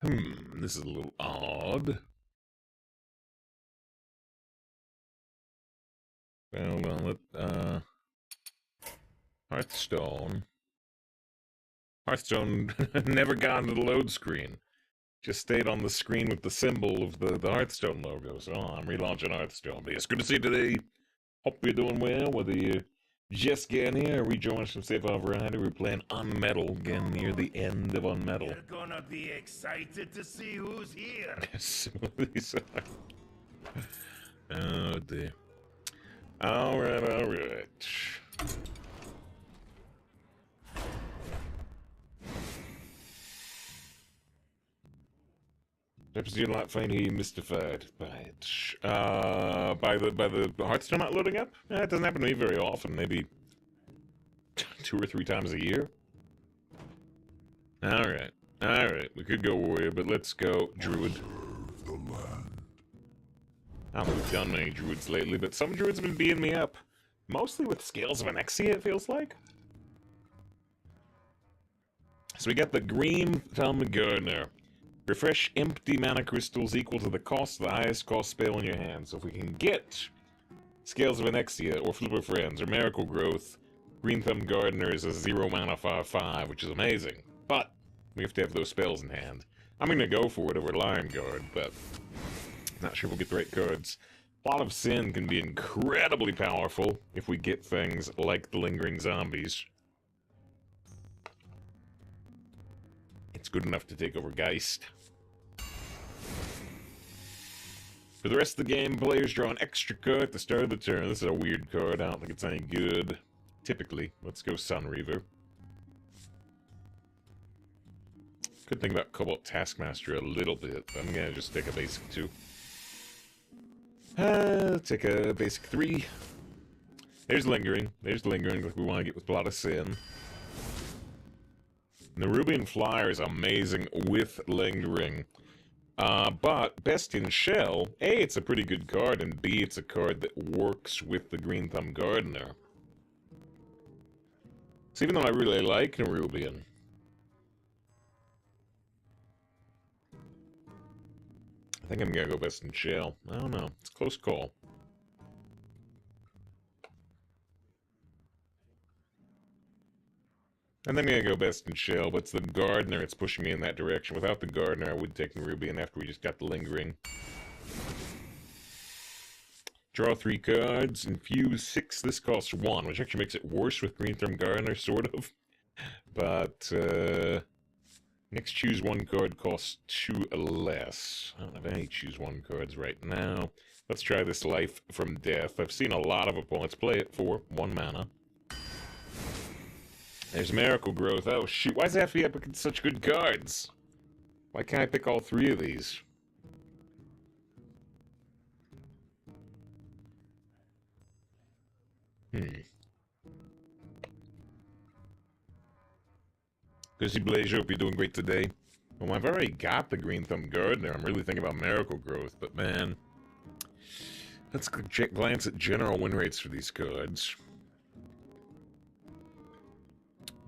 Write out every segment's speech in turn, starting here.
This is a little odd. Hold on, Hearthstone. Hearthstone never got into the load screen. Just stayed on the screen with the symbol of the Hearthstone logo. So I'm relaunching Hearthstone. But it's good to see you today. Hope you're doing well, whether you're just getting here or rejoining some Safe Harbor Rider. We're playing Unmetal, again near the end of Unmetal. You're gonna be excited to see who's here. These oh dear. Alright. Perhaps you're not finding mystified by it. By the Hearthstone not loading up? It doesn't happen to me very often, maybe 2 or 3 times a year. Alright, we could go warrior, but let's go druid. I don't think we've done many druids lately, but some druids have been beating me up. Mostly with Scales of Onyxia, it feels like. So we got the Green Thumb Gardener. Refresh empty mana crystals equal to the cost of the highest cost spell in your hand. So if we can get Scales of Onyxia, or Flipper Friends, or Miracle Growth, Green Thumb Gardener is a 0 mana 5/5, which is amazing. But we have to have those spells in hand. I'm going to go for it over Lion Guard, but not sure we'll get the right cards. Plot of Sin can be incredibly powerful if we get things like the Lingering Zombies. It's good enough to take over Geist. For the rest of the game, players draw an extra card at the start of the turn. This is a weird card. I don't think it's any good. Typically. Let's go Sunreaver. Could think about Cobalt Taskmaster a little bit, but I'm gonna just take a basic 2. Take a basic 3. There's Lingering. There's Lingering like we want to get with Plot of Sin. Nerubian Flyer is amazing with Lingering. But Best in Shell, A, it's a pretty good card, and B, it's a card that works with the Green Thumb Gardener. So even though I really like Nerubian, I think I'm gonna go Best in Shell. I don't know. It's a close call. And then I'm gonna go Best in Shell, but it's the Gardener that's pushing me in that direction. Without the Gardener, I would take Nerubian after we just got the Lingering. Draw 3 cards, infuse 6, this costs 1, which actually makes it worse with Green Thumb Gardener, sort of. But, next choose 1 card costs 2 less. I don't have any choose 1 cards right now. Let's try this Life from Death. I've seen a lot of opponents play it for 1 mana. There's Miracle Growth. Oh shoot, why does it have to be picking such good cards? Why can't I pick all 3 of these? Gussie Blaze, hope you're doing great today. Well, I've already got the Green Thumb Gardener. I'm really thinking about Miracle Growth, but man, let's glance at general win rates for these cards.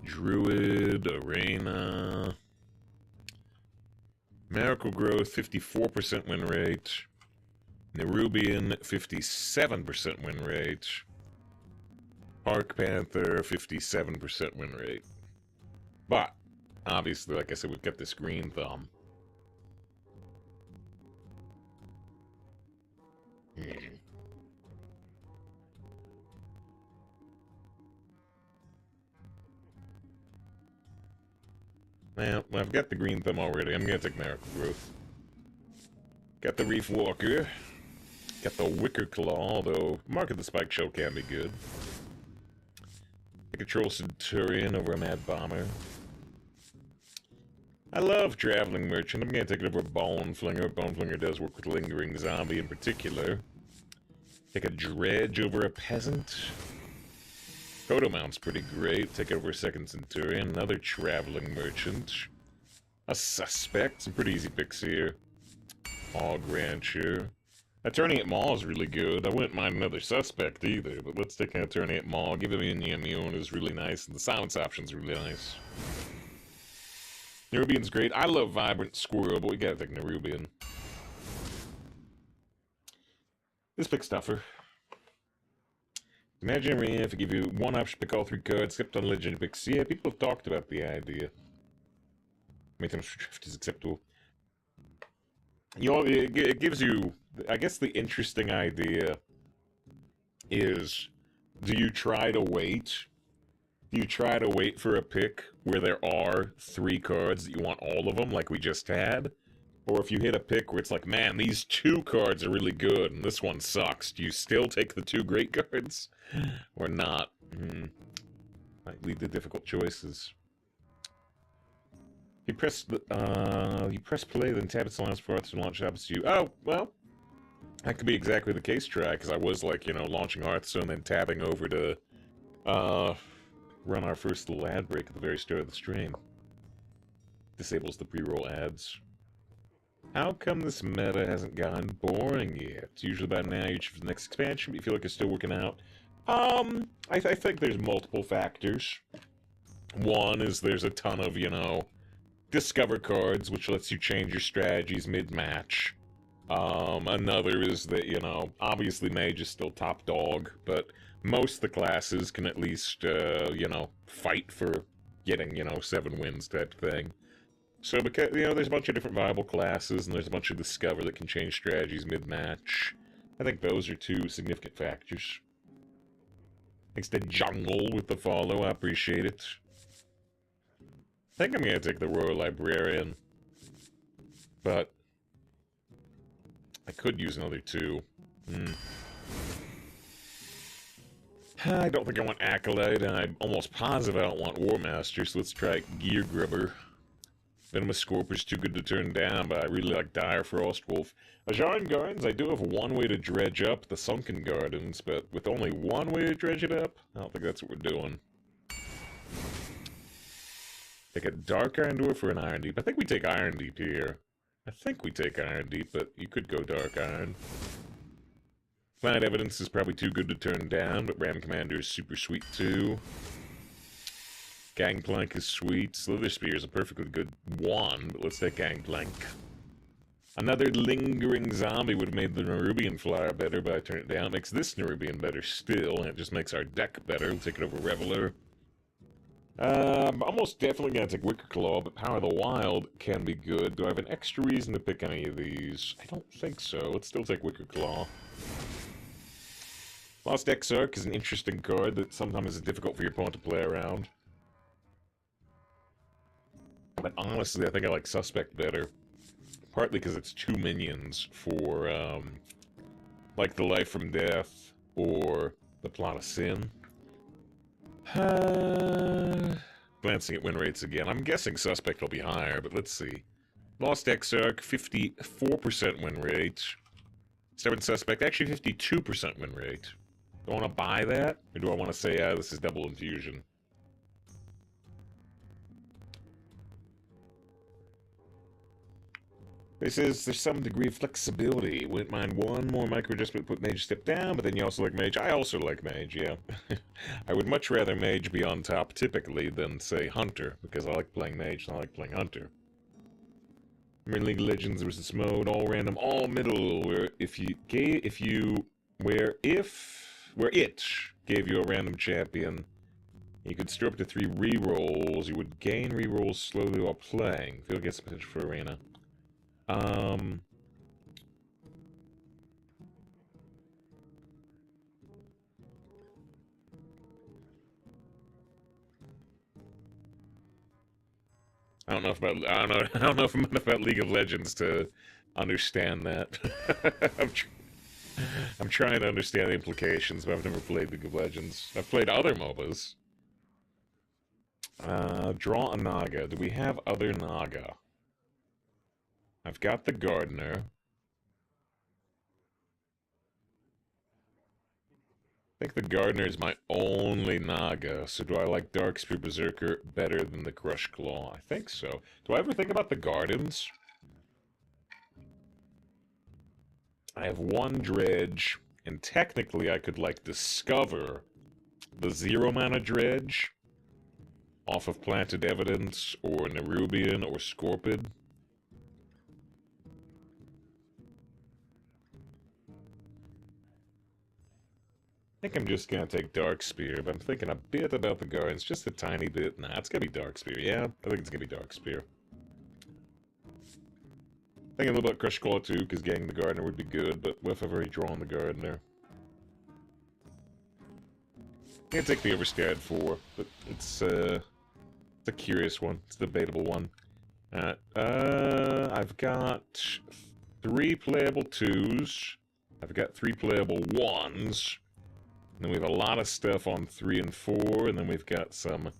Druid, Arena, Miracle Growth, 54% win rate. Nerubian, 57% win rate. Park Panther, 57% win rate. But, obviously, like I said, we've got this Green Thumb. Well, I've got the Green Thumb already. I'm gonna take Miracle Growth. Got the Reef Walker. Got the Wicker Claw, although Mark of the Spike Shell can be good. I control Centurion over a Mad Bomber. I love Traveling Merchant. I'm gonna take it over Bone Flinger. Bone Flinger does work with Lingering Zombie in particular. Take a Dredge over a Peasant. Photomount's pretty great. Take over a Second Centurion. Another Traveling Merchant. A Suspect. Some pretty easy picks here. Hog Rancher. Attorney at Maw is really good. I wouldn't mind another Suspect either, but let's take an Attorney at Maw. Give him Immune is really nice, and the Silence option's really nice. Nerubian's great. I love Vibrant Squirrel, but we gotta take Nerubian. This pick's tougher. Imagine if I give you one option, pick all 3 cards, except on Legend picks. Yeah, people have talked about the idea. Many times drift is acceptable. You know, it gives you, I guess the interesting idea is, do you try to wait? Do you try to wait for a pick where there are 3 cards that you want all of them, like we just had? Or if you hit a pick where it's like, man, these 2 cards are really good, and this one sucks, do you still take the 2 great cards? Or not? Might lead to difficult choices. You press play, then tap its launch parts and launch opposite you. Oh, well, that could be exactly the case, Try, because I was, like, you know, launching Hearthstone, then tabbing over to, run our first little ad break at the very start of the stream. Disables the pre-roll ads. How come this meta hasn't gotten boring yet? It's usually about now you choose for the next expansion, but you feel like it's still working out. I think there's multiple factors. One is there's a ton of, you know, Discover cards, which lets you change your strategies mid-match. Another is that, you know, obviously Mage is still top dog, but most of the classes can at least, you know, fight for getting, you know, 7 wins type thing. So, because, you know, there's a bunch of different viable classes, and there's a bunch of Discover that can change strategies mid-match. I think those are 2 significant factors. Thanks to Jungle with the follow, I appreciate it. I think I'm gonna take the Royal Librarian. But I could use another 2. I don't think I want Acolyte, and I'm almost positive I don't want War Master, so let's try Gear Grubber. Venomous Scorpion's too good to turn down, but I really like Dire Frostwolf. Ajaran Gardens, I do have one way to dredge up the Sunken Gardens, but with only one way to dredge it up, I don't think that's what we're doing. Take a Dark Iron Dwarf or an Iron Deep. I think we take Iron Deep here. I think we take Iron Deep, but you could go Dark Iron. Planet Evidence is probably too good to turn down, but Ram Commander is super sweet too. Gangplank is sweet. Slither Spear is a perfectly good one, but let's take Gangplank. Another Lingering Zombie would have made the Nerubian Flyer better, but I turn it down. It makes this Nerubian better still, and it just makes our deck better. We'll take it over Reveler. I'm almost definitely going to take Wicker Claw, but Power of the Wild can be good. Do I have an extra reason to pick any of these? I don't think so. Let's still take Wicker Claw. Lost Exarch is an interesting card that sometimes is difficult for your opponent to play around. But honestly, I think I like Suspect better. Partly because it's 2 minions for, like the Life from Death or the Plot of Sin. Glancing at win rates again. I'm guessing Suspect will be higher, but let's see. Lost Exarch, 54% win rate. Stubborn Suspect, actually 52% win rate. Do I want to buy that? Or do I want to say, this is double infusion? This is, there's some degree of flexibility. Wouldn't mind one more micro adjustment to put Mage step down, but then you also like Mage. I also like Mage, yeah. I would much rather Mage be on top typically than, say, Hunter, because I like playing Mage and I like playing Hunter. Remember League of Legends, there was this mode, all random, all middle, where if it gave you a random champion, you could store up to 3 rerolls. You would gain rerolls slowly while playing. Feel gets potential for Arena. I don't know if I'm enough about League of Legends to understand that. I'm trying to understand the implications, but I've never played League of Legends. I've played other MOBAs. Draw a Naga. Do we have other Naga? I've got the Gardener. I think the Gardener is my only Naga, so do I like Darkspear Berserker better than the Crush Claw? I think so. Do I ever think about the Gardens? I have 1 Dredge, and technically I could, like, discover the 0 mana Dredge. off of Planted Evidence or Nerubian or Scorpid. I think I'm just gonna take Dark Spear, but I'm thinking a bit about the Guardians, just a tiny bit. Nah, it's gonna be Dark Spear. Yeah, I think it's gonna be Dark Spear. Thinking a little about Crush Claw too, because getting the Gardener would be good, but what if I've already drawn the Gardener? I'm gonna take the Overscad 4, but it's a curious one. It's a debatable one. I've got 3 playable 2s. I've got 3 playable 1s. And then we have a lot of stuff on 3 and 4, and then we've got some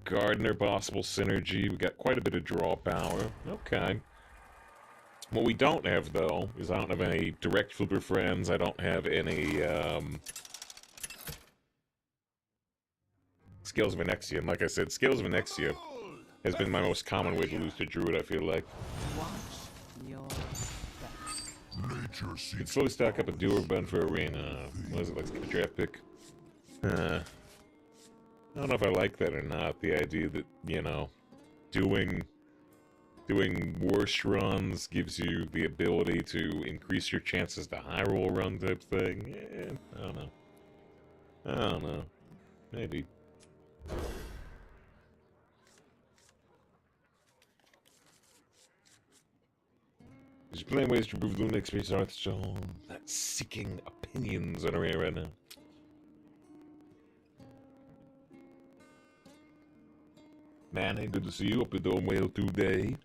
Gardener possible synergy. We've got quite a bit of draw power. Okay. What we don't have, though, is I don't have any direct flipper friends. I don't have any, Scales of Anexia. And like I said, Scales of Anexia has been my most common way to lose to Druid, I feel like. You can slowly stack up a Doer Bun for Arena. What is it, like a draft pick? I don't know if I like that or not. The idea that, you know, doing worse runs gives you the ability to increase your chances to high roll run type thing. I don't know. I don't know. Maybe. There's plenty of ways to improve the Luna experience on Hearthstone. Not seeking opinions on Arena right now. Manny, good to see you. Hope you're doing well today.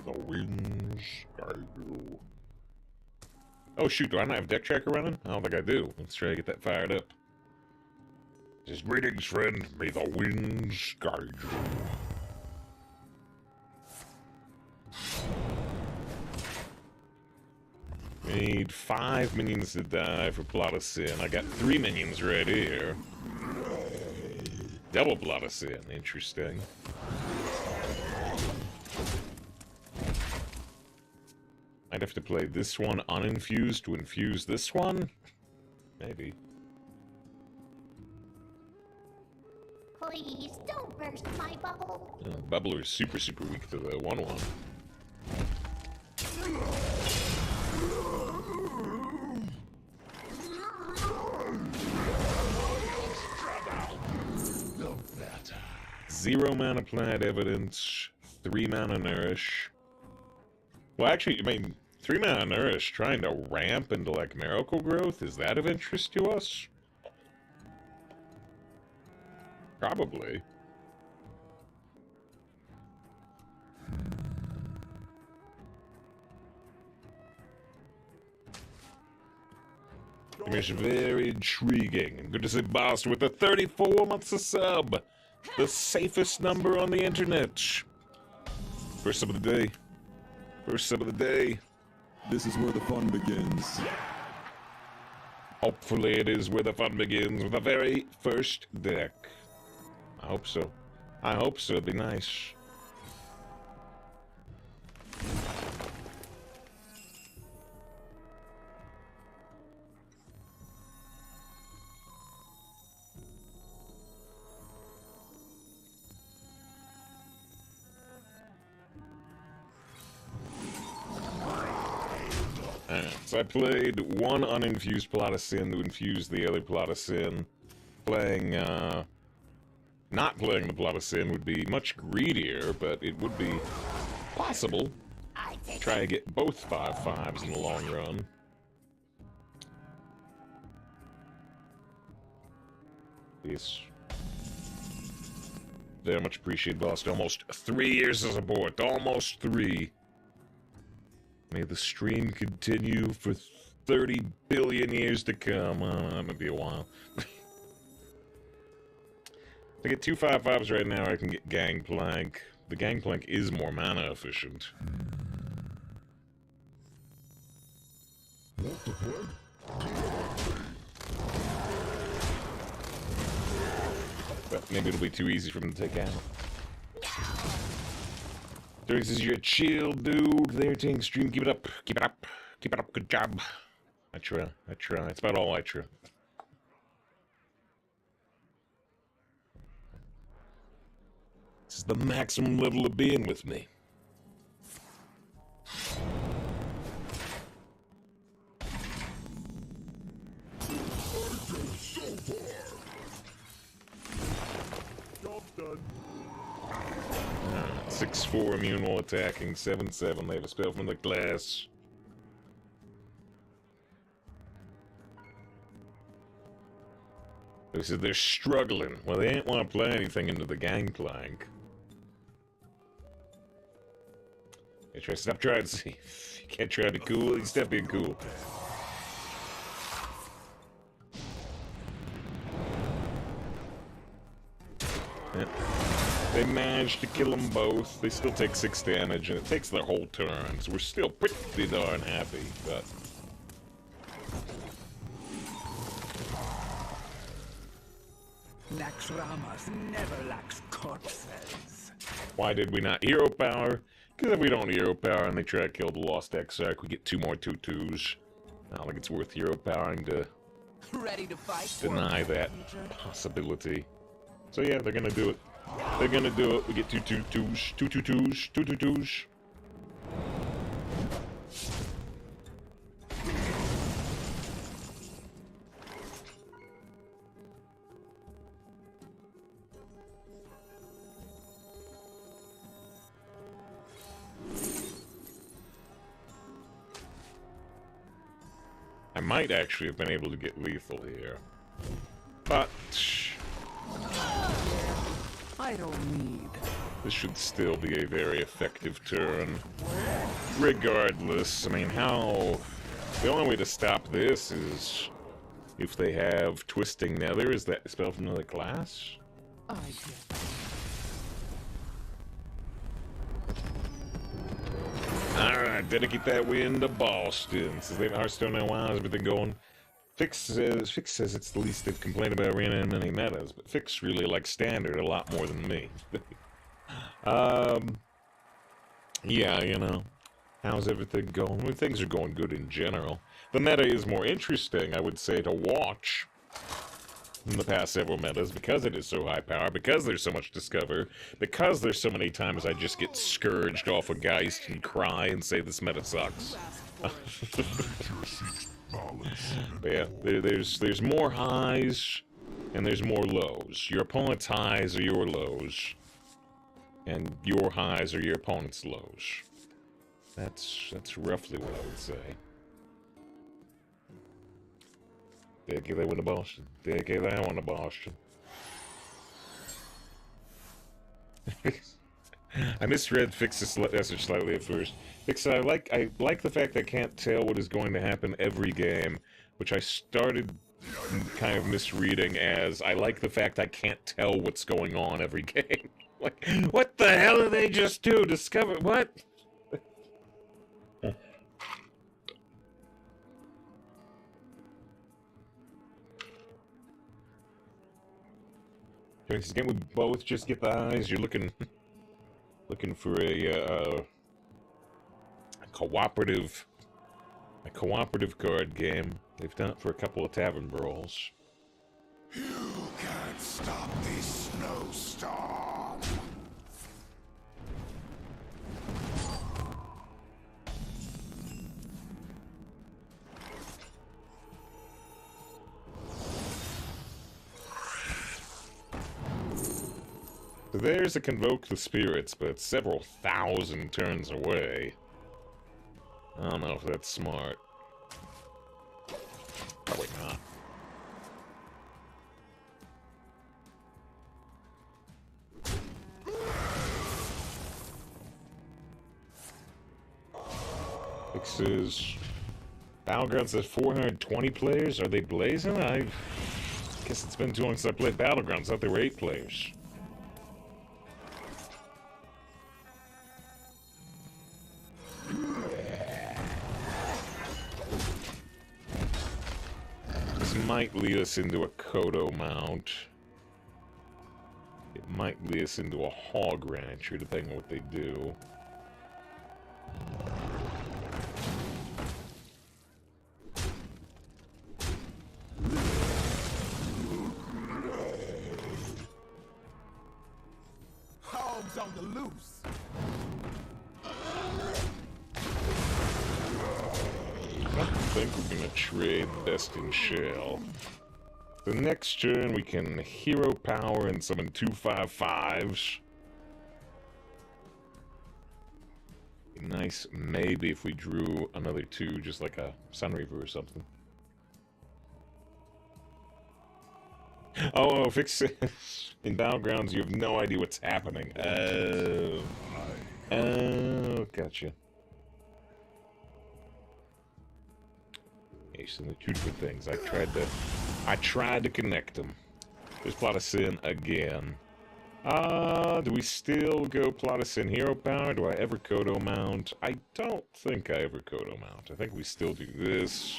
The winds guide you. Oh shoot, do I not have Deck Tracker running? I don't think I do. Let's try to get that fired up. Just greetings, friend. May the winds guide you. Need 5 minions to die for Plot of Sin. I got 3 minions right here. Double Plot of Sin. Interesting. I'd have to play this one uninfused to infuse this one? Maybe. Please, don't burst my bubble. Bubbler's super weak to the 1/1. Zero mana Plant Evidence, 3 mana Nourish. Well, actually, I mean, 3 mana Nourish trying to ramp into, like, Miracle Growth? Is that of interest to us? Probably. It's very intriguing. Good to see Boss with the 34 months of sub. The safest number on the internet. First sub of the day. First sub of the day. This is where the fun begins. Hopefully it is where the fun begins with the very first deck. I hope so. I hope so. It'd be nice. So I played 1 uninfused Plot of Sin to infuse the other Plot of Sin. Playing, not playing the Plot of Sin would be much greedier, but it would be possible. Try to get both 5/5s in the long run. Yes. Very much appreciated, boss. Almost 3 years as a board. Almost 3. May the stream continue for 30 billion years to come. That might be a while. If I get 2 5/5s right now, I can get Gangplank. The Gangplank is more mana efficient. But maybe it'll be too easy for them to take out. This is your chill, dude. There, Ting Stream. Keep it up. Keep it up. Keep it up. Good job. I try. I try. It's about all I try. This is the maximum level of being with me. Job done. 6-4 immune while attacking, 7-7. They have a spell from the class. They said they're struggling. Well, they ain't want to play anything into the gangplank. Hey, try stop trying to see. You can't try to be cool. You stop being cool. Yeah. They managed to kill them both. They still take 6 damage, and it takes their whole turn, so we're still pretty darn happy, but... Naxxramas never lacks corpses. Why did we not hero power? Because if we don't hero power and they try to kill the Lost Exarch, we get 2 more 2/2s. I don't think it's worth hero powering to Ready to fight? deny that possibility. So yeah, they're gonna do it. They're gonna do it. We get 2 2/2s, 2 2/2s, 2 2/2s. I might actually have been able to get lethal here. But I don't need. this should still be a very effective turn. Regardless, I mean, how... The only way to stop this is if they have Twisting Nether. Is that a spell from another class? I get. Alright, dedicate that win to Boston. Since they have Hearthstone now, wow, is everything going? Fix says it's the least they've complained about Arena in many metas, but Fix really likes Standard a lot more than me. Yeah, you know, how's everything going? Well, things are going good in general. The meta is more interesting, I would say, to watch in the past several metas because it is so high power, because there's so much Discover, because there's so many times I just get scourged off a Geist and cry and say this meta sucks. But yeah, there's more highs and there's more lows. Your opponent's highs are your lows, and your highs are your opponent's lows. That's roughly what I would say. Dedicate that one to Boston. Dedicate that one to Boston. I misread Fix's message slightly at first. Fix, I like the fact I can't tell what is going to happen every game, which I started kind of misreading as I like the fact I can't tell what's going on every game. Like, what the hell did they just do? Discover what? This game we both just get the eyes. You're looking for a cooperative card game. They've done it for a couple of tavern brawls. You can't stop this snowstorm. There's a Convoke the Spirits, but it's several thousand turns away. I don't know if that's smart. Probably not. Fixes. Battlegrounds says 420 players. Are they blazing? I guess it's been too long since I played Battlegrounds. I thought there were 8 players. This might lead us into a Kodo mount. It might lead us into a Hog Rancher, depending on what they do. think we're gonna trade Best in Shell. The next turn we can hero power and summon 2/5/5s. Nice, maybe if we drew another 2, just like a Sunreaver or something. Oh, fix it. In Battlegrounds, you have no idea what's happening. Oh, gotcha. Yeah, so they're 2 different things. I tried to connect them. There's Plot of Sin again. Do we still go Plot of Sin hero power? Do I ever Kodo mount? I don't think I ever Kodo mount. I think we still do this.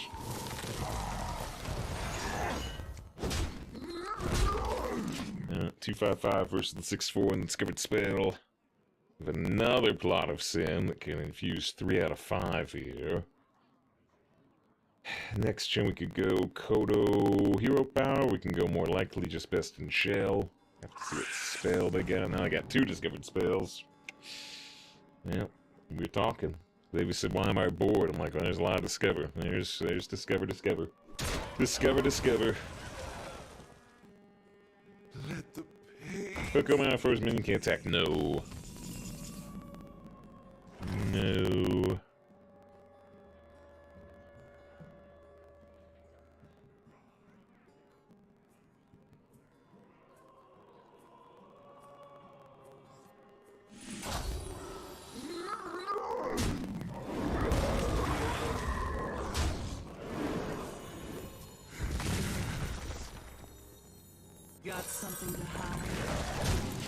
2/5/5 versus the 6/4 and Discovered Spell. We have another Plot of Sin that can infuse 3 out of 5 here. Next turn we could go Kodo hero power. We can go more likely just Best in Shell. Have to see what spell they got. Now I got 2 Discovered Spells. Yep, we're talking. They said, why am I bored? I'm like, well, there's a lot of Discover. There's Discover. Discover. Let the pain. Hook on my first minion can't attack. No. No. Got something to hide.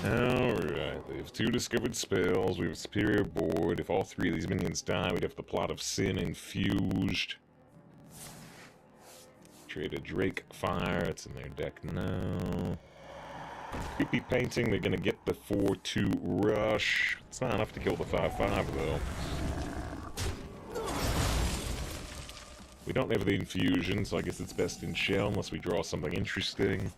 Alright, they have 2 Discovered Spells, we have a Superior Board. If all 3 of these minions die, we'd have the Plot of Sin infused. Trade a Drake Fire, it's in their deck now. Creepy Painting, they're gonna get the 4/2 Rush. It's not enough to kill the 5/5 though. We don't have the infusion, so I guess it's Best in Shell unless we draw something interesting.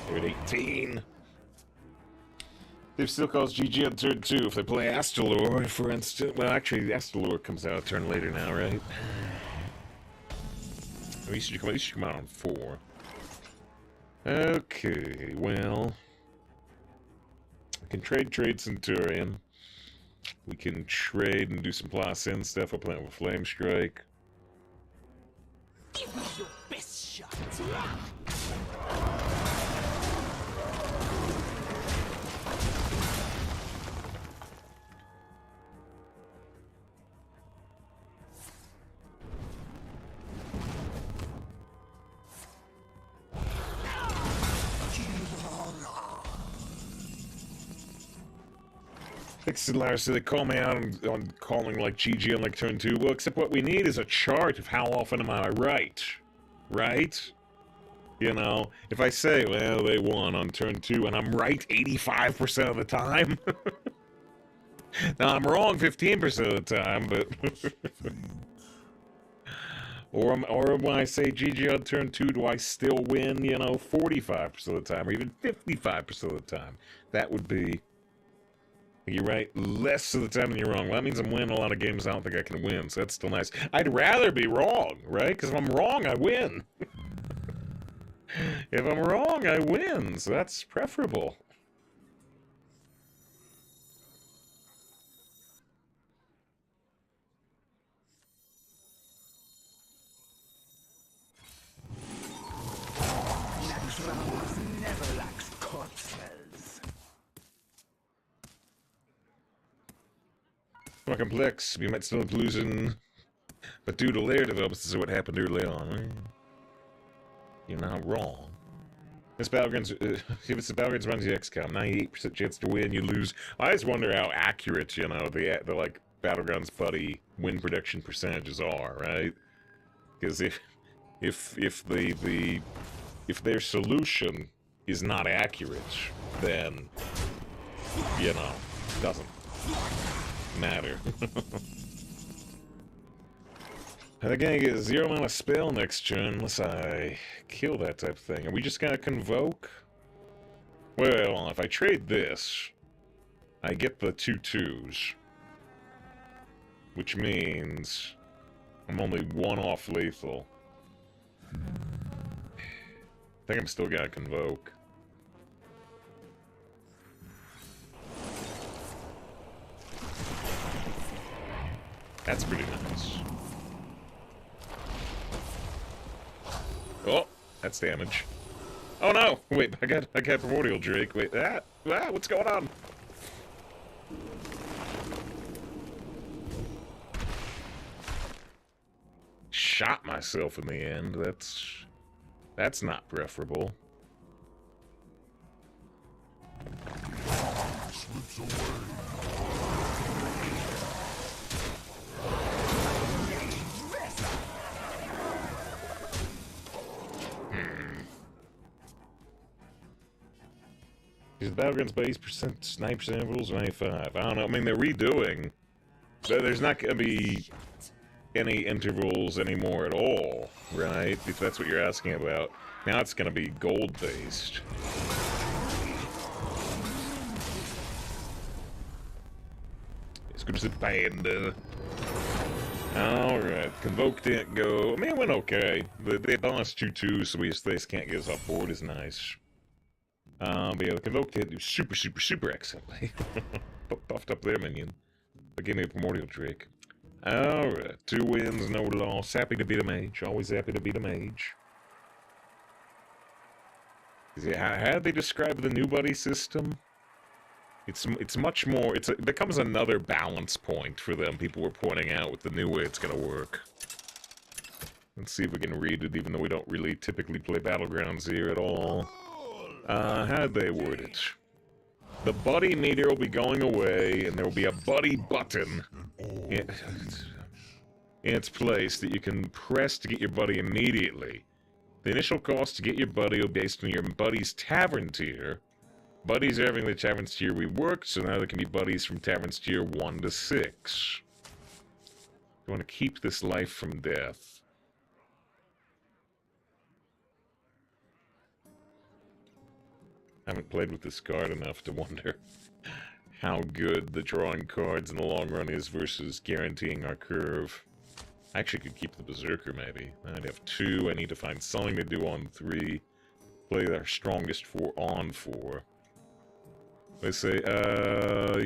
They're at 18. They've still calls GG on turn 2 if they play Astalor, for instance. Well, actually, Astalor comes out a turn later now, right? At least you come out on 4. Okay, well, we can trade Centurion. We can trade and do some Plot of Sin stuff. We're playing with Flame Strike. Give me your best shot. Larry, so they call me out on calling like GG on like turn 2. Well, except what we need is a chart of how often am I right. Right? You know, if I say, well, they won on turn 2 and I'm right 85% of the time. Now, I'm wrong 15% of the time, but... or when I say GG on turn 2, do I still win, you know, 45% of the time, or even 55% of the time? That would be... You're right less of the time than you're wrong. Well, that means I'm winning a lot of games I don't think I can win, so that's still nice. I'd rather be wrong, right? Because if I'm wrong, I win. If I'm wrong, I win, so that's preferable. Never lacks corpses. More complex, we might still have losing, but due to layer developments, this is what happened early on. You're not wrong. This Battlegrounds, if it's the Battlegrounds runs the XCOM, 98% chance to win, you lose. I just wonder how accurate, you know, the like Battlegrounds buddy win prediction percentages are, right? Because if their solution is not accurate, then, you know, doesn't matter. They're gonna get 0 amount of spell next turn unless I kill that type of thing. Are we just gonna convoke? Well, if I trade this, I get the 2/2s. which means I'm only one off lethal. I think I'm still gonna Convoke. That's pretty nice. Oh, that's damage. Oh no! Wait, I got Primordial Drake. Wait, what's going on? Shot myself in the end. That's not preferable. Slips away. Is the Battlegrounds by 8%, 9% intervals, or 95? I don't know. I mean, they're redoing. There's not going to be any intervals anymore at all, right? If that's what you're asking about. Now it's going to be gold-based. It's going to say Panda. Alright, Convoke didn't go. I mean, it went okay. They balanced 2-2, so they can't get us off board is nice. But yeah, the Convoke did do super excellently. Buffed up their minion. But gave me a Primordial Drake. Alright, 2 wins, no loss. Happy to beat a mage. Always happy to beat a mage. How do they describe the new buddy system? It's much more. It becomes another balance point for them. People were pointing out with the new way it's gonna work. Let's see if we can read it, even though we don't really typically play Battlegrounds here at all. How'd they word it? The buddy meter will be going away, and there will be a buddy button in its place that you can press to get your buddy immediately. The initial cost to get your buddy will be based on your buddy's tavern tier. Buddies are having the tavern's tier reworked, so now there can be buddies from tavern's tier 1 to 6. You want to keep this life from death. I haven't played with this card enough to wonder how good the drawing cards in the long run is versus guaranteeing our curve. I actually could keep the Berserker, maybe. I'd have 2. I need to find something to do on 3. Play our strongest 4 on 4. Let's say,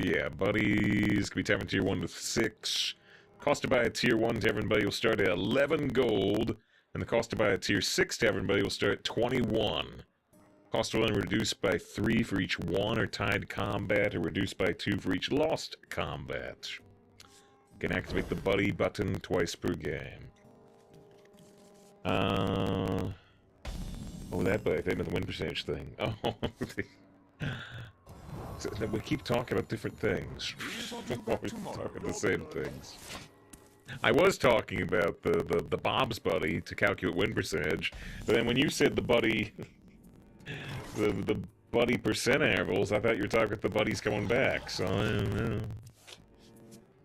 yeah, buddies can be tavern tier 1 to 6. Cost to buy a tier 1 tavern buddy will start at 11 gold, and the cost to buy a tier 6 tavern buddy will start at 21. Cost will only reduce by 3 for each won or tied combat, or reduced by 2 for each lost combat. You can activate the buddy button twice per game. Oh, that by the win percentage thing. Oh, so, we keep talking about different things. Always talking the same things. I was talking about the Bob's buddy to calculate win percentage, but then when you said the buddy, the buddy percent intervals, I thought you were talking about the buddies coming back. So I don't know.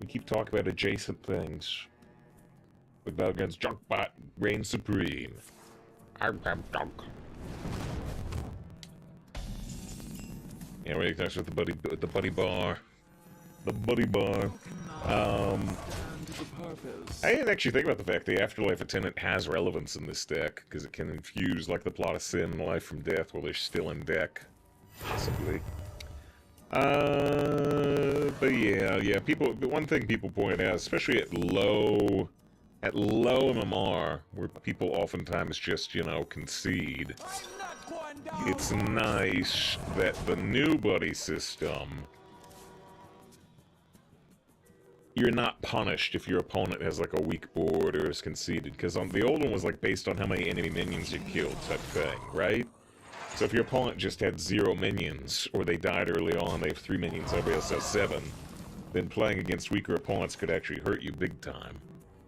We keep talking about adjacent things. With Battlegrounds, Junkbot reigns supreme. I'm Junk. Yeah, we're next with the buddy bar. The buddy bar. I didn't actually think about the fact the Afterlife Attendant has relevance in this deck, because it can infuse, like, the Plot of Sin and Life from Death while they're still in deck. Possibly. But yeah, one thing people point out, especially at low MMR, where people oftentimes just, concede, it's nice that the new buddy system, you're not punished if your opponent has, like, a weak board or is conceded, because the old one was, like, based on how many enemy minions you killed type thing, right? So if your opponent just had 0 minions, or they died early on, they have 3 minions, everybody else has 7, then playing against weaker opponents could actually hurt you big time.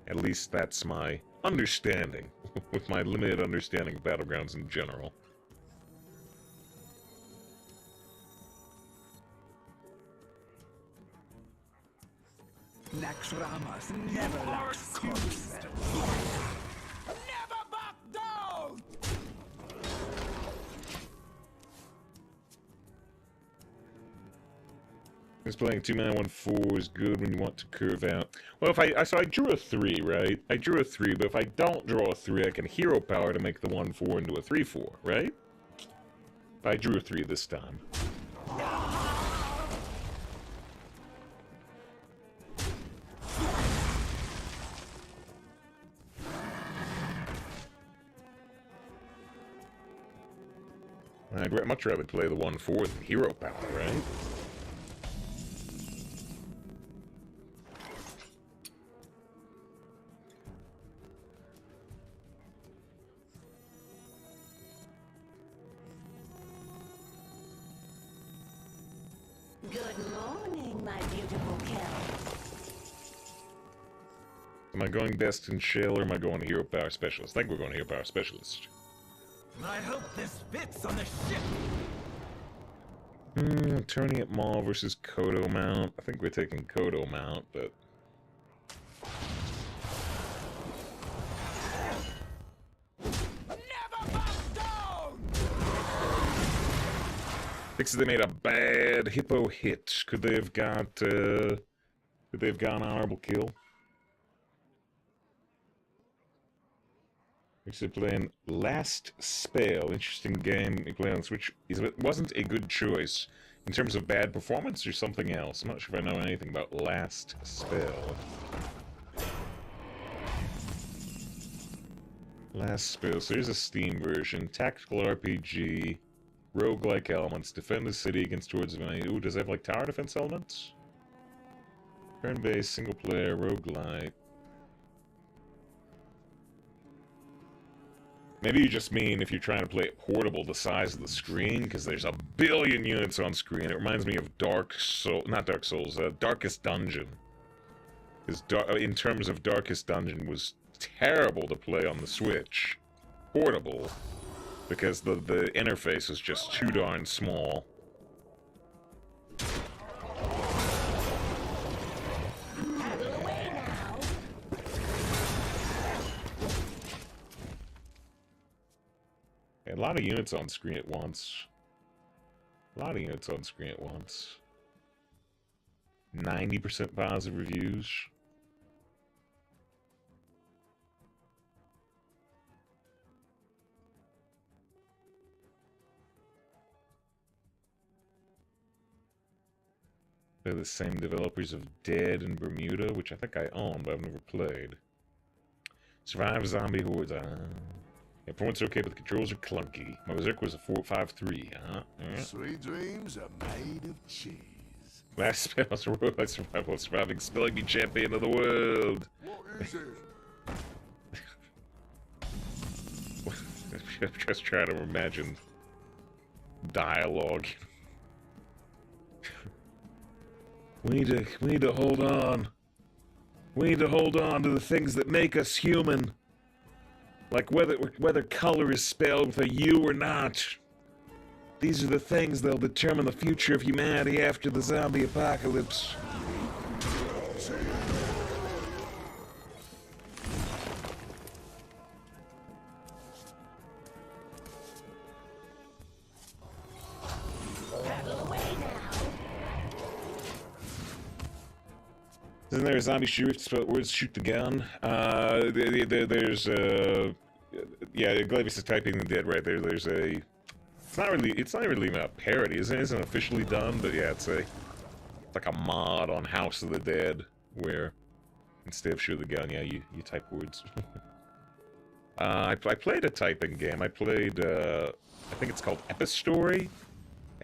At least that's my understanding, with my limited understanding of Battlegrounds in general. Naxxramas never lacks corpse. Never back down! Just playing 2-mana 1/4 is good when you want to curve out. Well, if so I drew a 3, right? I drew a 3, but if I don't draw a 3, I can hero power to make the 1/4 into a 3/4, right? If I drew a 3 this time. I'd much rather play the 1/4 than hero power, right? Good morning, my beautiful Kel. Am I going best in shell or am I going to hero power specialist? I think we're going to hero power specialist. I hope this fits on the ship. Turning at Maul versus Kodo Mount. I think we're taking Kodo Mount, but... Never back down! Because they made a bad hippo hit. Could they have got, could they have got an honorable kill? Actually playing Last Spell. Interesting game. You play on Switch. It wasn't a good choice. In terms of bad performance or something else. I'm not sure if I know anything about Last Spell. Last Spell. So here's a Steam version. Tactical RPG. Roguelike elements. Defend the city against hordes of enemy. Ooh, does it have like tower defense elements? Turn-based, single-player, roguelike. Maybe you just mean if you're trying to play it portable, the size of the screen, because there's a billion units on screen. It reminds me of Darkest Dungeon. Because in terms of Darkest Dungeon was terrible to play on the Switch. Portable. Because the interface is just too darn small. A lot of units on screen at once. A lot of units on screen at once. 90% positive reviews. They're the same developers of Dead and Bermuda, which I think I own, but I've never played. Survive Zombie Hordes. Performance okay, but the controls are clunky. My Berserk was a 4.53, huh? Yeah. Sweet dreams are made of cheese. Last Spell was a roguelike survival, surviving Spelling Bee champion of the world. What is it? I'm just trying to imagine dialogue. We need to hold on. We need to hold on to the things that make us human. Like whether color is spelled with a U or not. These are the things that'll determine the future of humanity after the zombie apocalypse. Isn't there a zombie shooter spelled words shoot the gun? There's yeah, Glavis is typing the dead right there. There's a it's not really a parody, isn't it? Isn't officially done, but yeah, it's like a mod on House of the Dead where instead of shoot the gun, yeah, you type words. I played a typing game. I played I think it's called Epistory.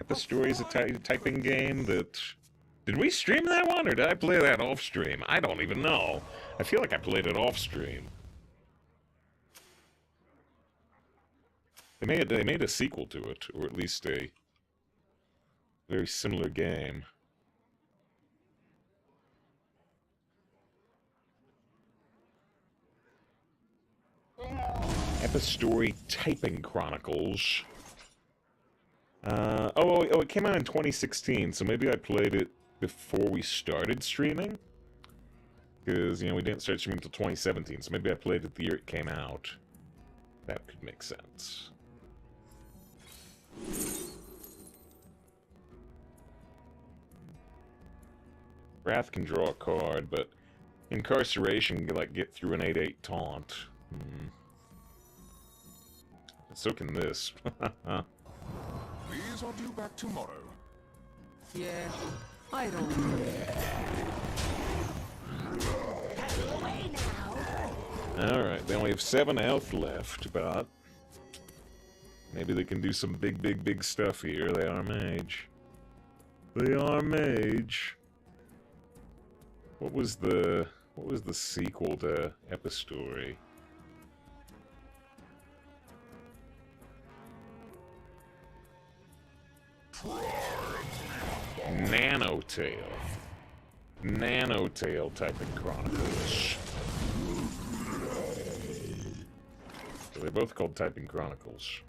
Epistory is a typing game that. Did we stream that one, or did I play that off-stream? I don't even know. I feel like I played it off-stream. They made a sequel to it, or at least a very similar game. Epistory Typing Chronicles. Oh, it came out in 2016, so maybe I played it before we started streaming, because, you know, we didn't start streaming until 2017, so maybe I played it the year it came out. That could make sense. Wrath can draw a card, but Incarceration can, like, get through an 8/8 taunt. So can this. Please, I'll due back tomorrow. Yeah, I don't. Away now. Alright, they only have 7 health left, but maybe they can do some big stuff here. They are mage. They are mage. What was the sequel to Epistory? Nanotale. Nanotale Typing Chronicles. So they're both called Typing Chronicles.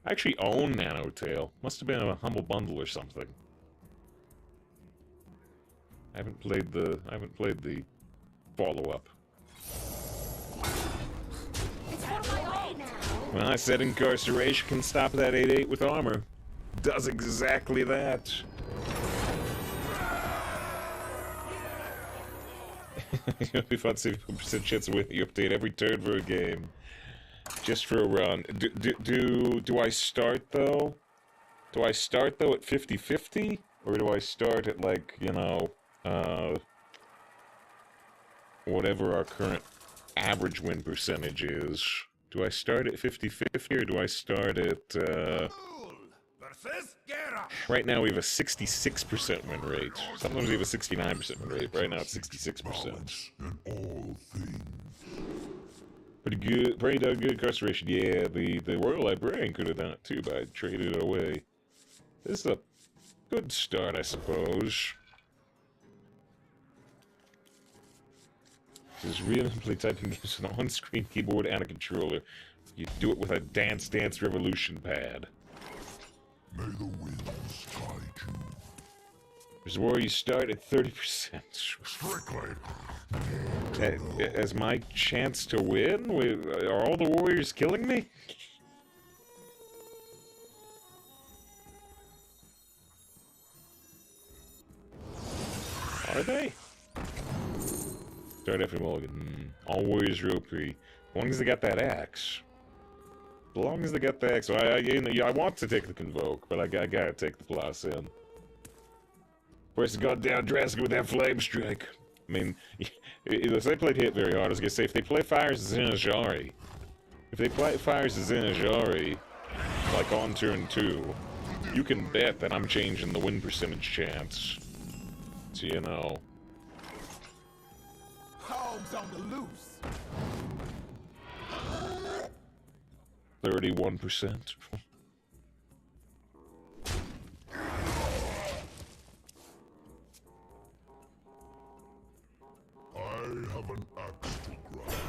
I actually own Nanotale. Must have been a humble bundle or something. I haven't played the follow-up. It's for my own now. Well, I said Incarceration can stop that 8/8 with armor. Does exactly that. If I'd say 50% chance of winning, you update every turn for a game. Just for a run. Do I start though? Do I start though at 50-50? Or do I start at, like, you know, whatever our current average win percentage is? Do I start at 50-50 or do I start at, Versus Guerra. right now we have a 66% win rate. Sometimes we have a 69% win rate, but right now it's 66%. In all things. Pretty good, pretty darn good Incarceration. Yeah, the Royal Librarian could have done it too, but I traded it away. This is a good start, I suppose. This is really play typing games with an on-screen keyboard and a controller. You do it with a Dance Dance Revolution pad. May the winds guide you. There's where you start at 30%. Strictly. As my chance to win? Are all the warriors killing me? Are they? Start after mulligan. All warriors are OP. As long as they got that axe. As long as they got the axe. So I want to take the Convoke, but I gotta take the Plus in. Where's the goddamn Draska with that Flame Strike? I mean, if they played hit very hard, I was gonna say, if they play Fires Zinajari, like on turn 2, you can bet that I'm changing the win percentage chance. So, you know. Hogs on the loose. 31%. I have an axe to grind.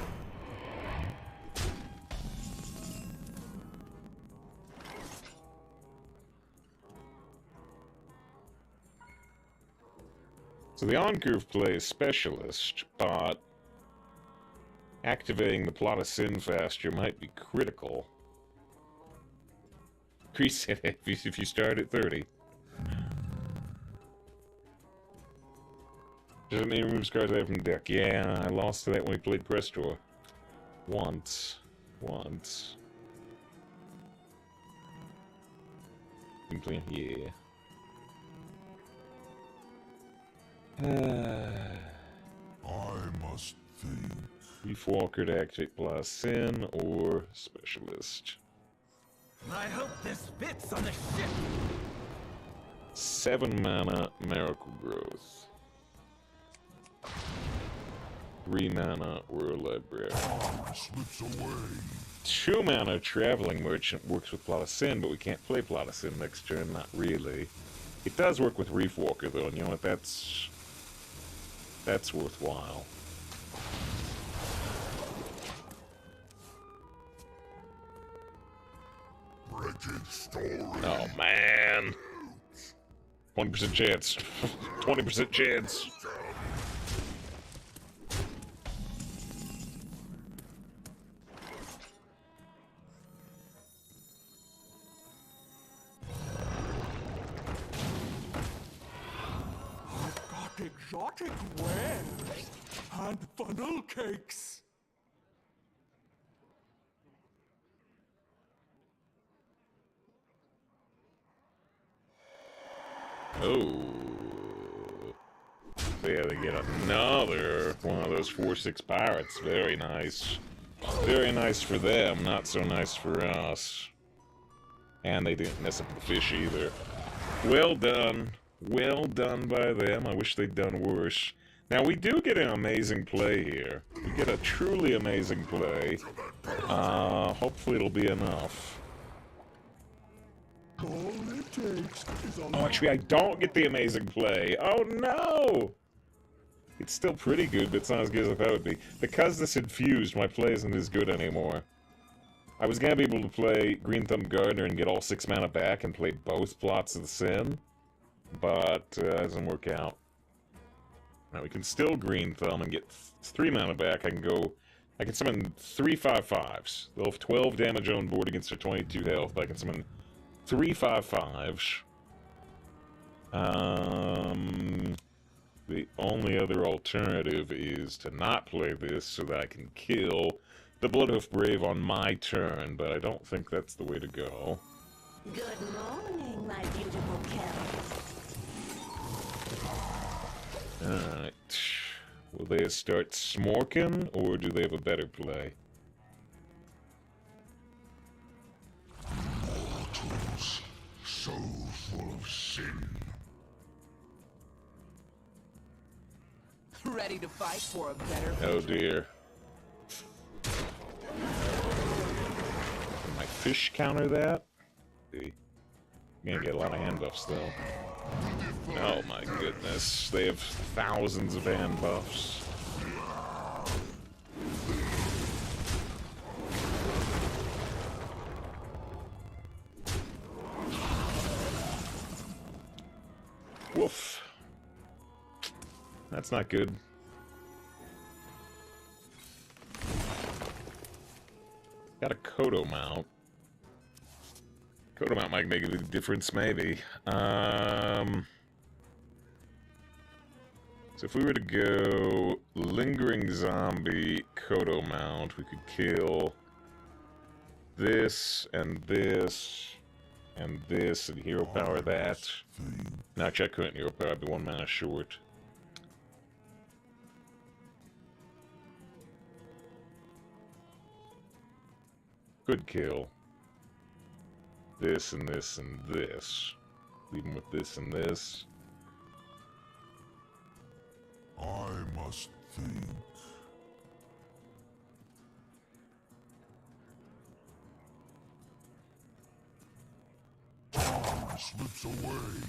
So the on-curve play is Specialist, but activating the Plot of Sin faster might be critical. Increase it if you start at 30. Doesn't mean removes cards away from the deck. Yeah, I lost to that when we played Prestor. Once. Been playing, yeah. I must think. Reef Walker to activate Plus Sin or Specialist. I hope this fits on the ship. 7 mana Miracle Growth. 3 mana Royal Librarian. Slips away. 2 mana Traveling Merchant works with Plot of Sin, but we can't play Plot of Sin next turn, not really. It does work with Reef Walker though, and you know what, that's worthwhile. Wretched story. Oh man. 20% chance. 20% chance. exotic wares and funnel cakes. Oh. Yeah, they get another one of those 4/6 pirates. Very nice. Very nice for them, not so nice for us. And they didn't mess up the fish either. Well done. Well done by them. I wish they'd done worse. Now, we do get an amazing play here. We get a truly amazing play. Hopefully it'll be enough. All it takes is a Oh, actually, I don't get the amazing play. Oh, no! It's still pretty good, but it's not as good as I thought it would be. Because this had fused, my play isn't as good anymore. I was gonna be able to play Green Thumb Gardener and get all 6 mana back and play both Plots of the Sin, but that doesn't work out. Now we can still Green Thumb and get 3 mana back. I can summon 3 5/5s. They'll have 12 damage on board against their 22 health, but I can summon 3 5/5s. The only other alternative is to not play this so that I can kill the Bloodhoof Brave on my turn, but I don't think that's the way to go. Good morning, my beautiful Kelp. Alright. Will they start smorking, or do they have a better play? mortals, so full of sin. Ready to fight for a better Oh dear. Can my fish counter that? See. You're gonna get a lot of hand buffs though. Oh my goodness. They have thousands of hand buffs. Woof. That's not good. Got a Kodo mount. Kodo mount might make a big difference, maybe. So if we were to go Lingering Zombie, Kodo mount, we could kill this, and this, and this, and hero power that. No, actually I couldn't hero power, I'd be 1 mana short. Could kill this and this and this. Leave him with this and this. I must think. Time slips away.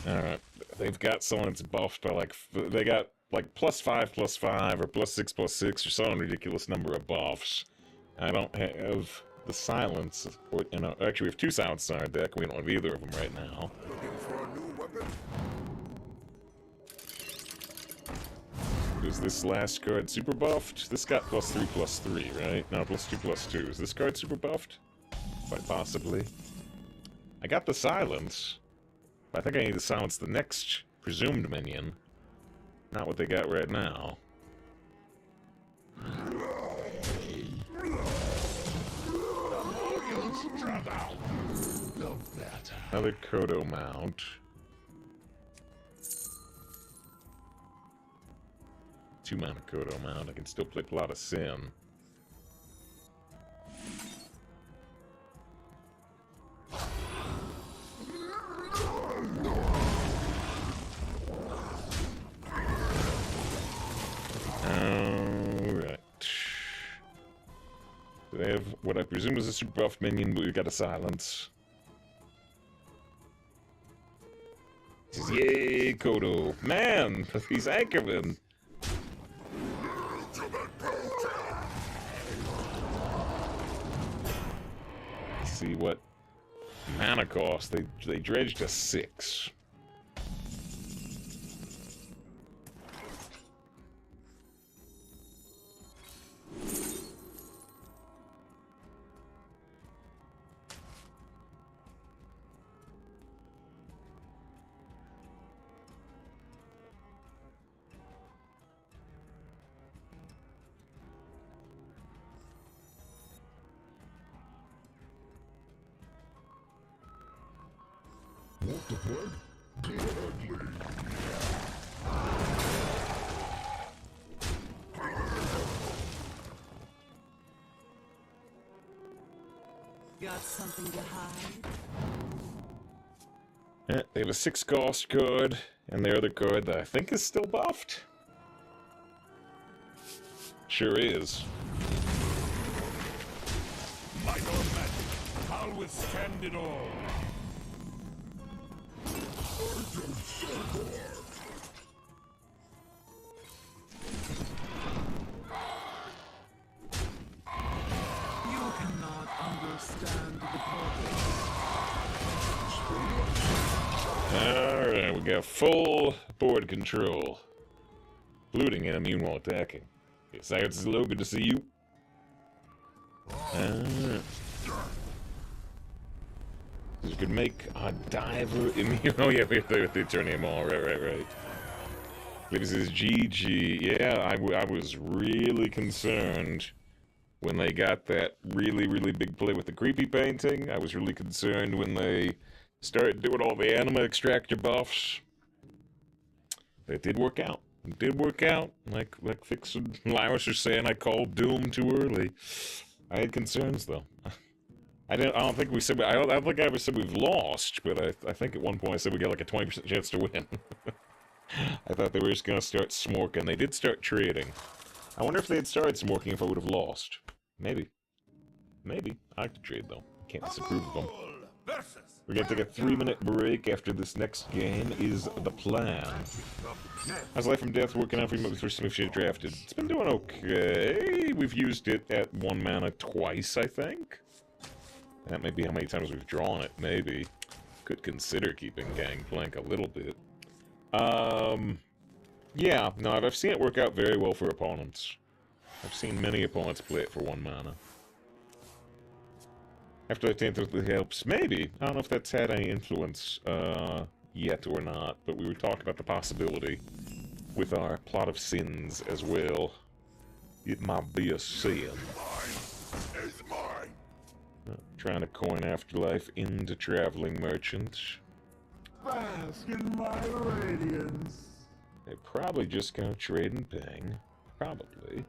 Alright, they've got someone that's buffed by like, they got like +5/+5 or +6/6 or some ridiculous number of buffs. I don't have the silence, or, you know, actually we have 2 silence in our deck, we don't have either of them right now. Looking for a new weapon? Is this last card super buffed? This got +3/+3, right? No, +2/+2. Is this card super buffed? Quite possibly. I got the silence. I think I need to silence the next presumed minion. Not what they got right now. Another Kodo mount. 2 mana Kodo mount. I can still play Plot of Sin. Alright. They have what I presume is a super buff minion, but we've got a silence. Says, yay, Kodo. Man, he's Anchorman. Let's see what mana cost. They dredged a 6. to fight? Gladly. Got something to hide? Yeah, they have a 6 cost card, and their other card that I think is still buffed. Sure is. Might or magic, I'll withstand it all. You cannot understand the purpose. Alright, we got full board control. Looting and immune while attacking. Yes, it's low, good to see you. You could make a diver immune. Oh yeah, with the Eternium all. Right. This is GG. Yeah, I was really concerned when they got that really big play with the creepy painting. I was really concerned when they started doing all the anima extractor buffs. It did work out. It did work out. Like Fix and Lyrus are saying, I called Doom too early. I had concerns though. I don't think we said. I don't think I ever said we've lost, but I think at one point I said we got like a 20% chance to win. I thought they were just gonna start smorking. They did start trading. I wonder if they had started smorking if I would have lost. Maybe. I like to trade though. Can't disapprove of them. We're gonna take a 3-minute break after this next game is the plan. How's Life from Death working out for you before Smith Shit drafted? It's been doing okay. We've used it at 1 mana twice, I think. That may be how many times we've drawn it, maybe. Could consider keeping Gangplank a little bit. Yeah, no, I've seen it work out very well for opponents. I've seen many opponents play it for 1 mana. After I think that helps, maybe. I don't know if that's had any influence, yet or not, but we were talking about the possibility with our Plot of Sins as well. It might be a sin. It's mine. Trying to coin Afterlife into Traveling Merchant. Bask in my radiance. They're probably just gonna trade and ping. Probably.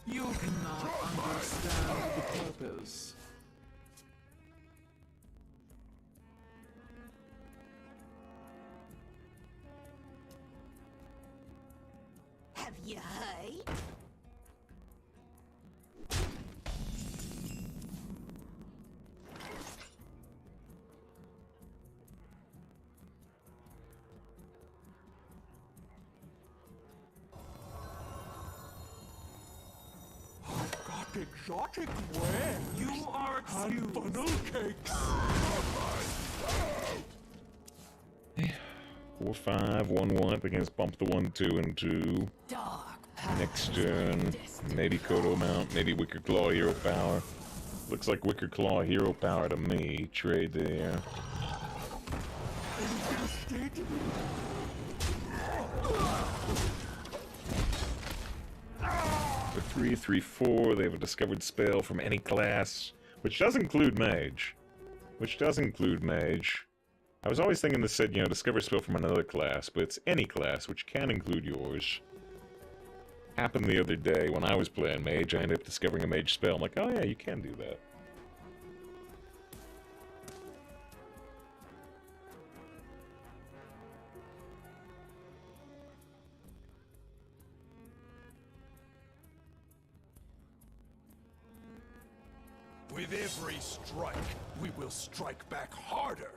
You cannot understand the purpose. Have you heard? Exotic ware. You are excused. Funnel cakes. 4/5, 1/1 against Bump the 1/2 and 2. Dark Next turn, maybe Kodo Mount, maybe Wicker Claw Hero Power. Looks like Wicker Claw Hero Power to me. Trade there. For 3/3/4, they have a discovered spell from any class, which does include Mage. I was always thinking this said, discover a spell from another class, but it's any class, which can include yours. Happened the other day when I was playing Mage, I ended up discovering a Mage spell. I'm like, oh yeah, you can do that. With every strike, we will strike back harder.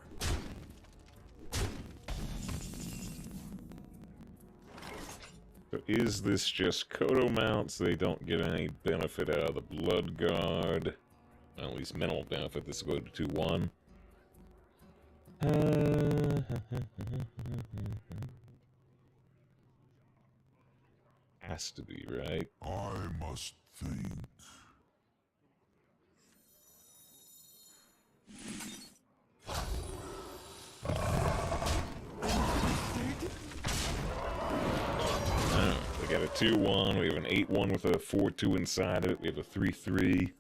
So is this just Kodo mounts? They don't get any benefit out of the Blood Guard. Well, at least minimal benefit. This will go to 2/1. Has to be, right? I must think. We got a 2-1, we have an 8-1 with a 4-2 inside it, we have a 3-3.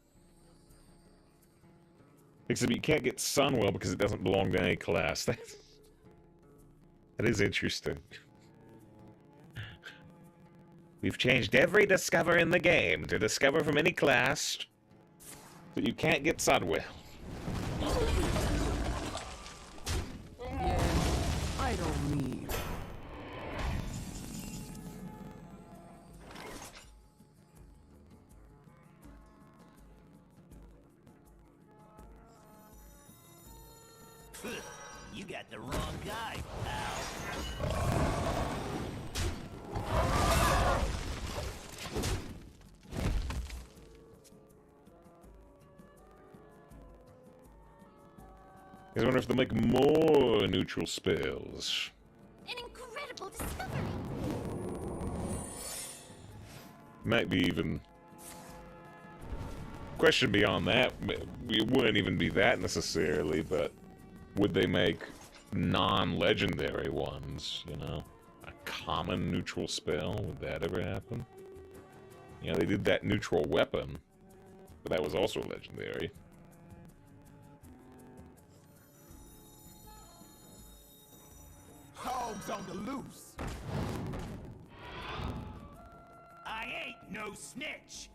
Except you can't get Sunwell because it doesn't belong to any class. That is interesting. We've changed every discover in the game to discover from any class that you can't get Sunwell. Yeah, I don't need. You got the wrong guy, pal. I wonder if they'll make more neutral spells. An incredible discovery. Might be even... Question beyond that, it wouldn't even be that necessarily, but would they make non-legendary ones, you know? A common neutral spell? Would that ever happen? Yeah, they did that neutral weapon, but that was also legendary. Hogs on the loose. I ain't no snitch.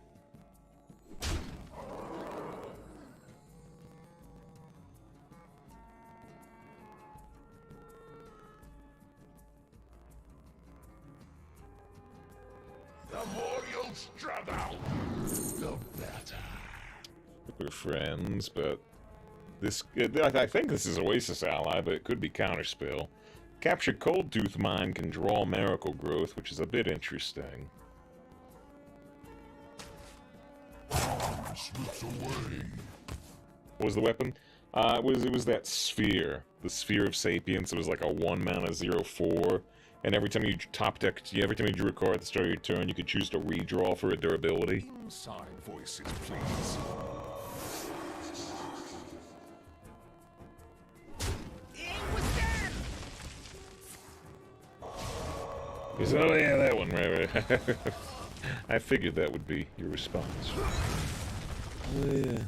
The more you struggle, the better. We're friends, but this... I think this is Oasis ally, but it could be counterspell. Capture Cold Tooth Mine can draw Miracle Growth, which is a bit interesting. Slips away. What was the weapon? It was that sphere. The Sphere of Sapience. It was like a 1-mana 0/4. And every time you every time you drew a card at the start of your turn, you could choose to redraw for a durability. Inside voices, please. Oh yeah, that one, right. I figured that would be your response. Oh yeah.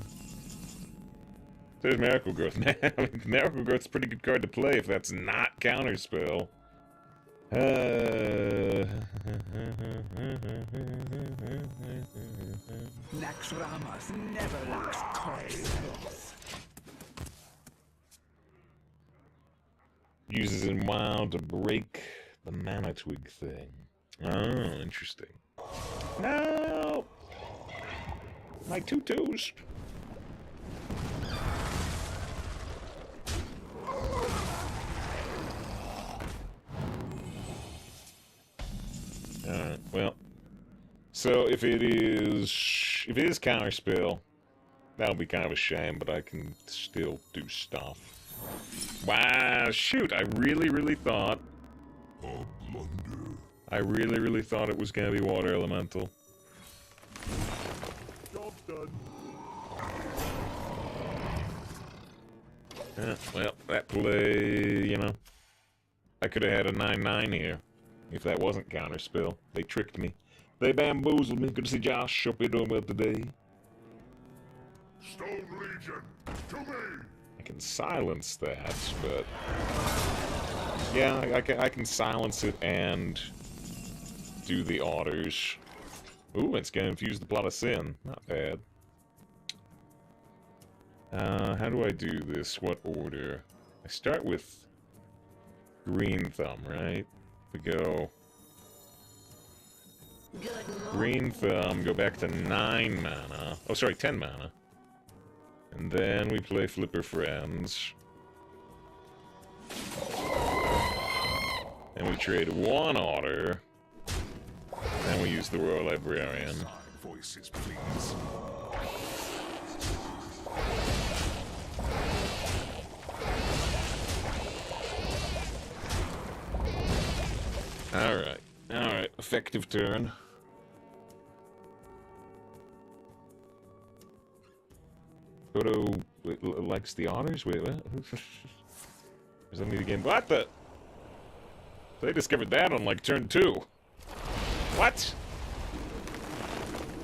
There's Miracle Growth. Miracle Growth's a pretty good card to play if that's not counterspell. Naxxramas never lacks corpses. Uses in WoW to break the mana twig thing. Oh, interesting. No! My tutus! Alright, well. So if it is counterspell, that'll be kind of a shame, but I can still do stuff. Wow, shoot, I really thought... A blunder. I really thought it was gonna be Water Elemental. Job's done. Well, that play, you know... I could have had a 9/9 here, if that wasn't counterspell. They tricked me. They bamboozled me. Good to see Josh. Hope you're doing well today. Stone Legion, to me! I can silence that, but... Yeah, I can silence it and do the orders. Ooh, it's gonna infuse the Plot of Sin. Not bad. How do I do this? What order? I start with Green Thumb, right? We go Green Thumb, go back to 9 mana. Oh, sorry, 10 mana. And then we play Flipper Friends. And we trade 1 order. And we use the Royal Librarian. Inside voices, please. Alright. Alright. Effective turn. Toto likes the honors? Wait, what? Does that mean again? What the? They discovered that on, like, turn 2. What?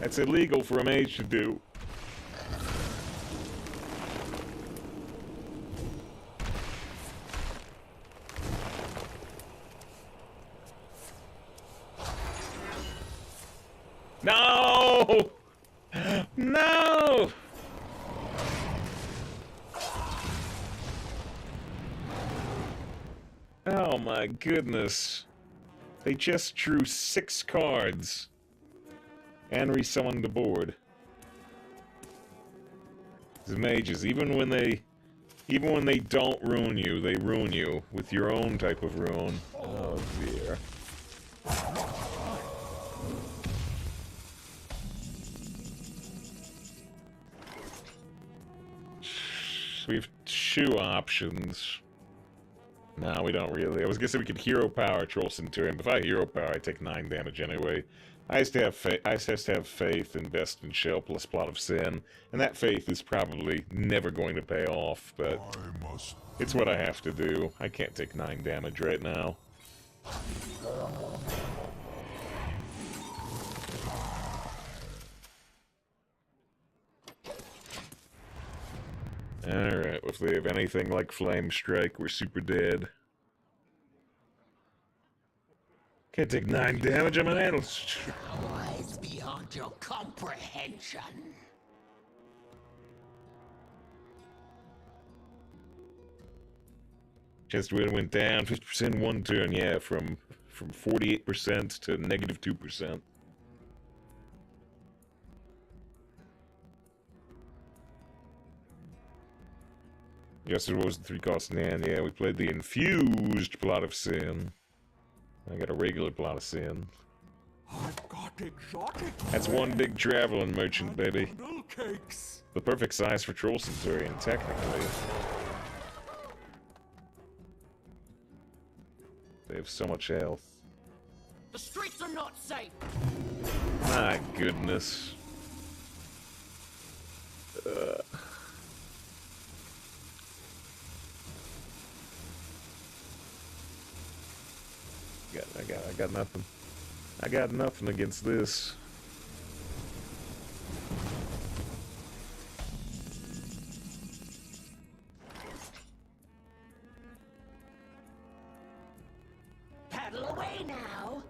That's illegal for a mage to do. No! No! Oh my goodness. They just drew 6 cards. And resummoned the board. The mages, even when they don't ruin you, they ruin you with your own type of ruin. Oh dear. We have 2 options. No, we don't really. I was gonna say we could hero power Troll Centurion, but if I hero power, I take 9 damage anyway. I just have to have faith, invest in Shell plus Plot of Sin, and that faith is probably never going to pay off, but it's what I have to do. I can't take 9 damage right now. Alright, if they have anything like Flame Strike, we're super dead. Can't take 9 damage, I'm an analyst. Wise beyond your comprehension. Chance to win went down 50% one turn, yeah, from 48% to negative 2%. Yes, it was the 3 cost Nan. Yeah, we played the infused Plot of Sin. I got a regular Plot of Sin. I've got exotic. That's one big traveling merchant, baby. Noodle cakes. The perfect size for Troll Centurion, technically. They have so much health. The streets are not safe. My goodness. I got nothing. I got nothing against this. Paddle away now.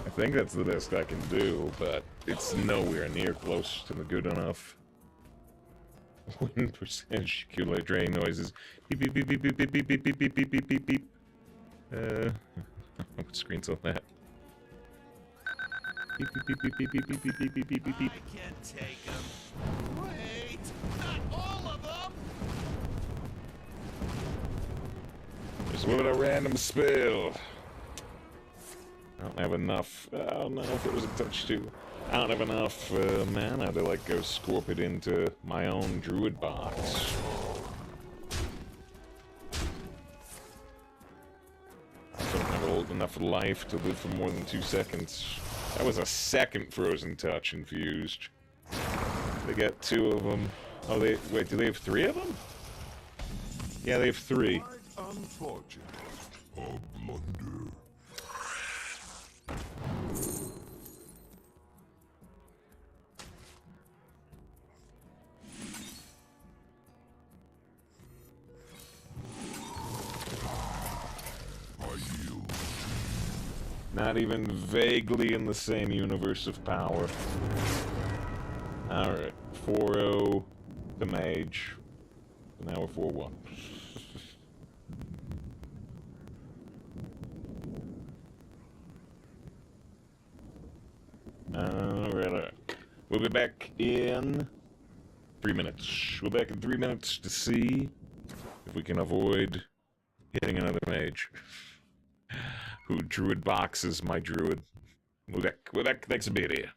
I think that's the best I can do, but it's nowhere near close to the good enough. 1% accumulate drain noises. Beep beep beep beep beep beep beep beep beep beep beep beep beep beep. What screen's on that? Beep beep beep beep beep beep beep beep beep beep beep beep. I can't take them. Wait, not all of them. Just with a random spell. I don't have enough. Oh no, if it was a touch too. I don't have enough mana to like go scorp it into my own druid box. I don't have enough life to live for more than 2 seconds. That was a second frozen touch infused. They got 2 of them. Oh, wait, do they have 3 of them? Yeah, they have 3. Quite unfortunate. A blunder. Not even vaguely in the same universe of power. Alright, 4-0 the mage. Now we're 4-1. We'll be back in 3 minutes. We'll be back in 3 minutes to see if we can avoid hitting another mage who druid boxes my druid. We'll be back next bit here.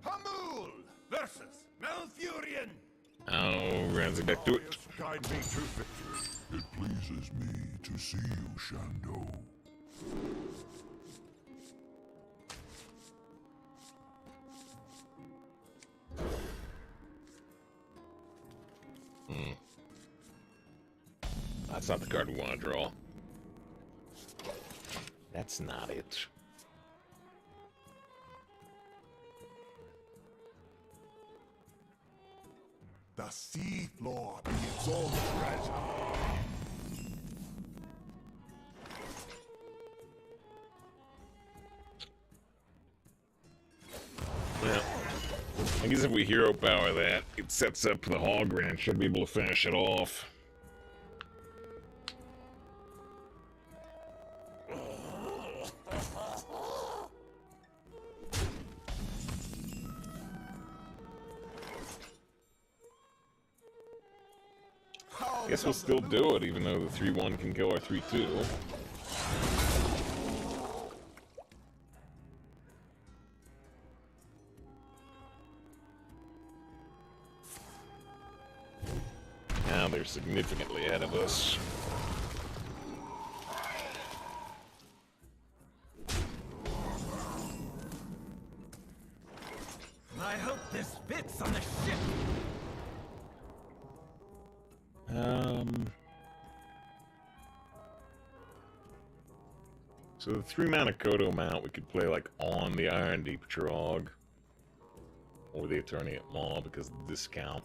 Hamul versus Malfurion. Oh, Ramsey, back to it. Guide me to victory. It pleases me to see you, Shando. That's not the card we want to draw. That's not it. The sea floor be its own treasure. Well, I guess if we hero power that, it sets up the Hogran. Should be able to finish it off. Guess we'll still do it, even though the 3-1 can kill our 3-2. they're significantly ahead of us. I hope this fits on the ship. So the 3-mana Kodo mount we could play like on the Iron Deep Trog. Or the Attorney at Maw because of the discount.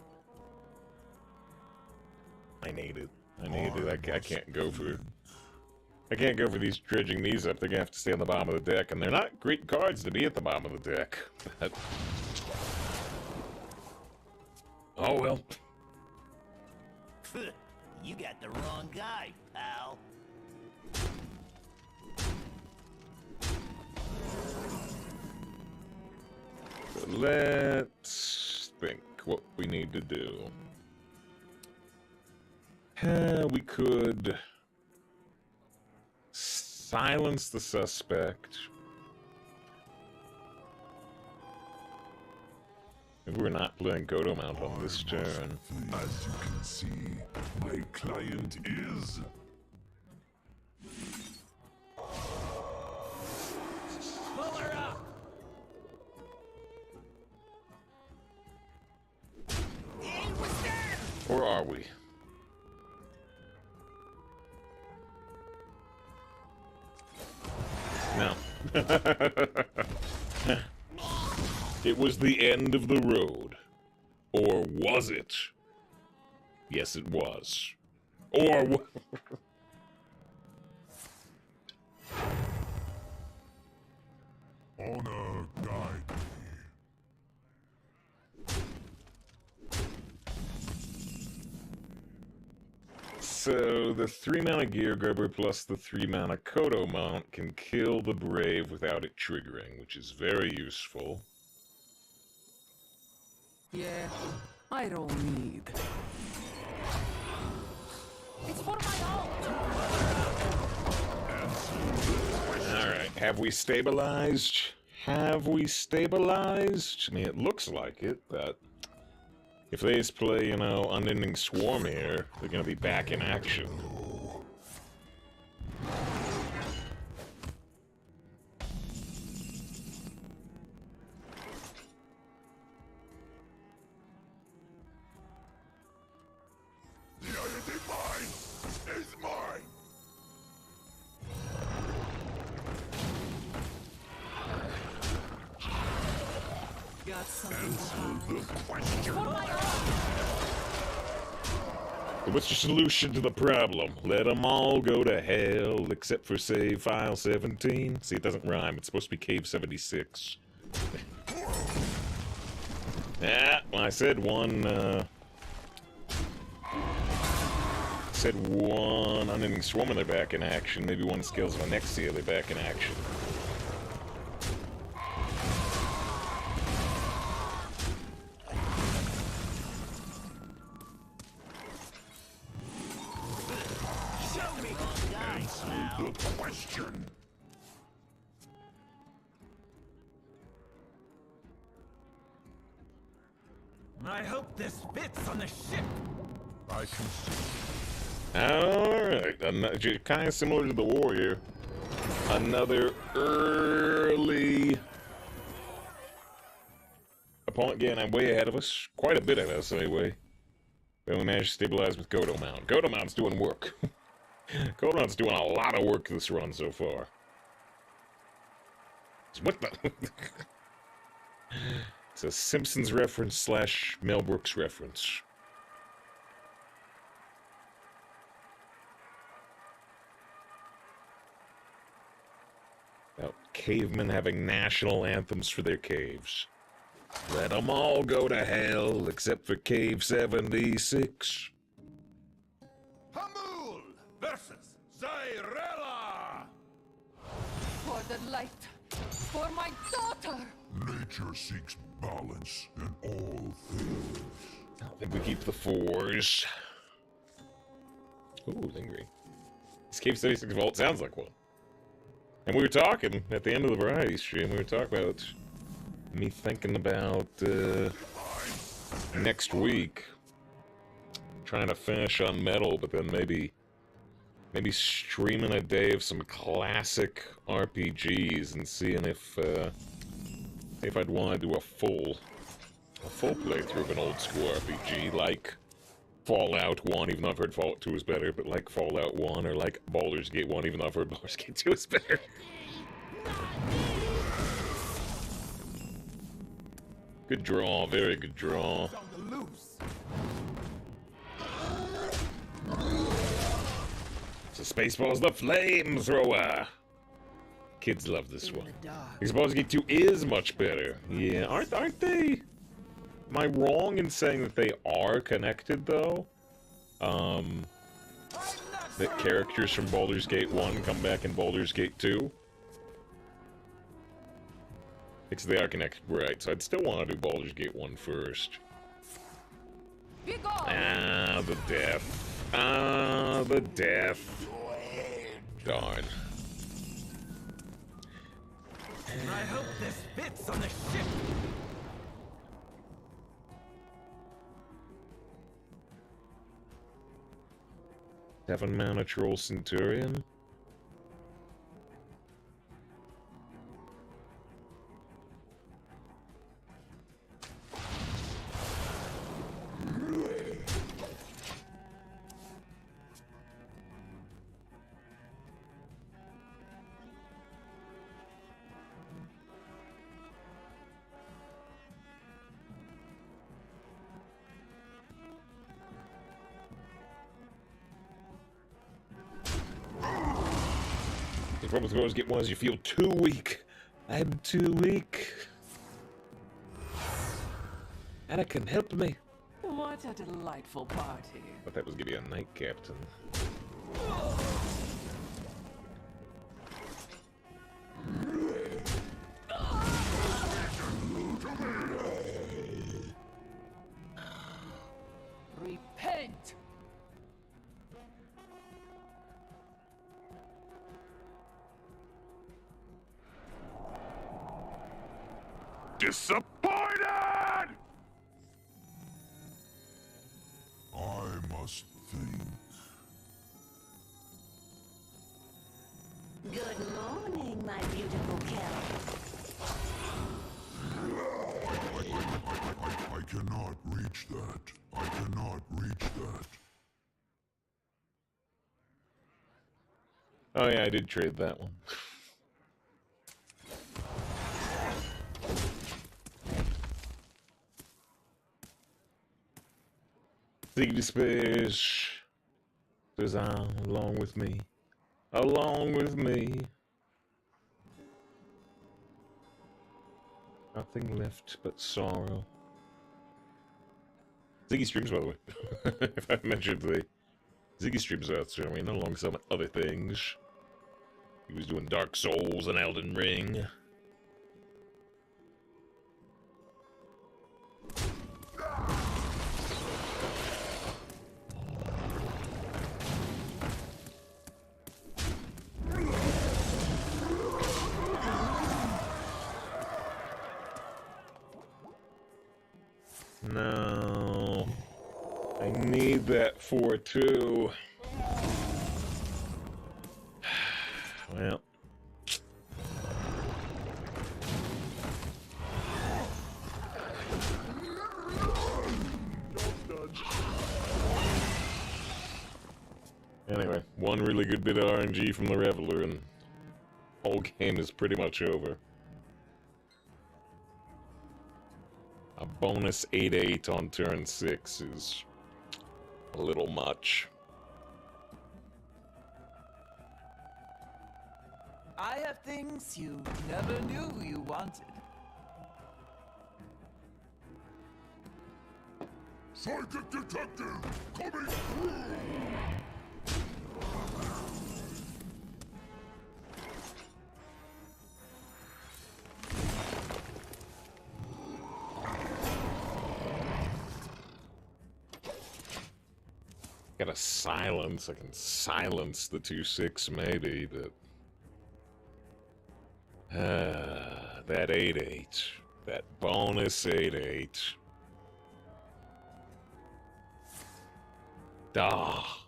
I need it. I need it. I can't go for... I can't go for these dredging these up. They're gonna have to stay on the bottom of the deck, and they're not great cards to be at the bottom of the deck. But... oh well. You got the wrong guy, pal. So let's think what we need to do. We could silence the suspect. Maybe we're not playing Kodo Mount on this turn. As you can see, my client is... Pull her up. He was dead. Or are we? No. It was the end of the road. Or was it? Yes, it was. Or... Honor guide me. So, the 3-mana Gear Grubber plus the 3-mana Kodo Mount can kill the Brave without it triggering, which is very useful. Yeah, I don't need. It's for my own. Alright, have we stabilized? Have we stabilized? I mean, it looks like it, but... if they just play, you know, Unending Swarm here, they're gonna be back in action. The identity mine is mine. Got something. Answer the question. What's your solution to the problem? Let them all go to hell, except for, say, File 17? See, it doesn't rhyme. It's supposed to be Cave 76. Yeah, well, I said one, said one Unending Swarm and they're back in action. Maybe one Scales of Anexia, they're back in action. Answer the question. I hope this fits on the ship. I can see. Alright, kind of similar to the Warrior. Another early... opponent getting way ahead of us. Quite a bit ahead of us, anyway. Then we managed to stabilize with Kodo Mount. Kodo Mount's doing work. Kodo Mount's doing a lot of work this run so far. What the... It's a Simpsons reference slash Mel Brooks reference. About cavemen having national anthems for their caves. Let them all go to hell except for Cave 76. Hamul versus Zyrella! For the light. For my daughter. Nature seeks balance in all things. I think we keep the 4s. Ooh, Lingering. This Cave 76 vault sounds like one. And we were talking at the end of the variety stream, we were talking about me thinking about next week trying to finish on metal, but then maybe streaming a day of some classic RPGs and seeing if I'd want to do a full playthrough of an old school RPG like Fallout 1, even though I've heard Fallout 2 is better, but like Fallout 1 or like Baldur's Gate 1, even though I've heard Baldur's Gate 2 is better. Good draw, very good draw. On the loose. So Spaceballs the Flamethrower. Kids love this one. These Baldur's Gate 2 is much better. Yeah, aren't they? Am I wrong in saying that they are connected, though? That characters from Baldur's Gate 1 come back in Baldur's Gate 2? Because they are connected, right, so I'd still want to do Baldur's Gate 1 first. Be gone. Ah, the death. Ah, the death. Darn. I hope this fits on the ship. 7-mana Troll Centurion? The problem with Baldur's Gate 1 is you feel too weak. I'm too weak. Anna can help me. What a delightful party. But that was gonna be a Knight Captain. Repent. Disappointed! I must think. Good morning, my beautiful Kel. I cannot reach that. I cannot reach that. Oh yeah, I did trade that one. Seek to space. Design along with me. Along with me. Nothing left but sorrow. Ziggy streams, by the way. If I mentioned the Ziggy streams out there, I mean, along some other things. He was doing Dark Souls and Elden Ring. No. I need that 4-2. Well. Anyway, one really good bit of RNG from the Reveler and whole game is pretty much over. A bonus 8-8 on turn 6 is a little much. I have things you never knew you wanted. Psychic detective coming through. Got a silence. I can silence the 2-6 maybe, but that 8-8, that bonus 8-8. Ah.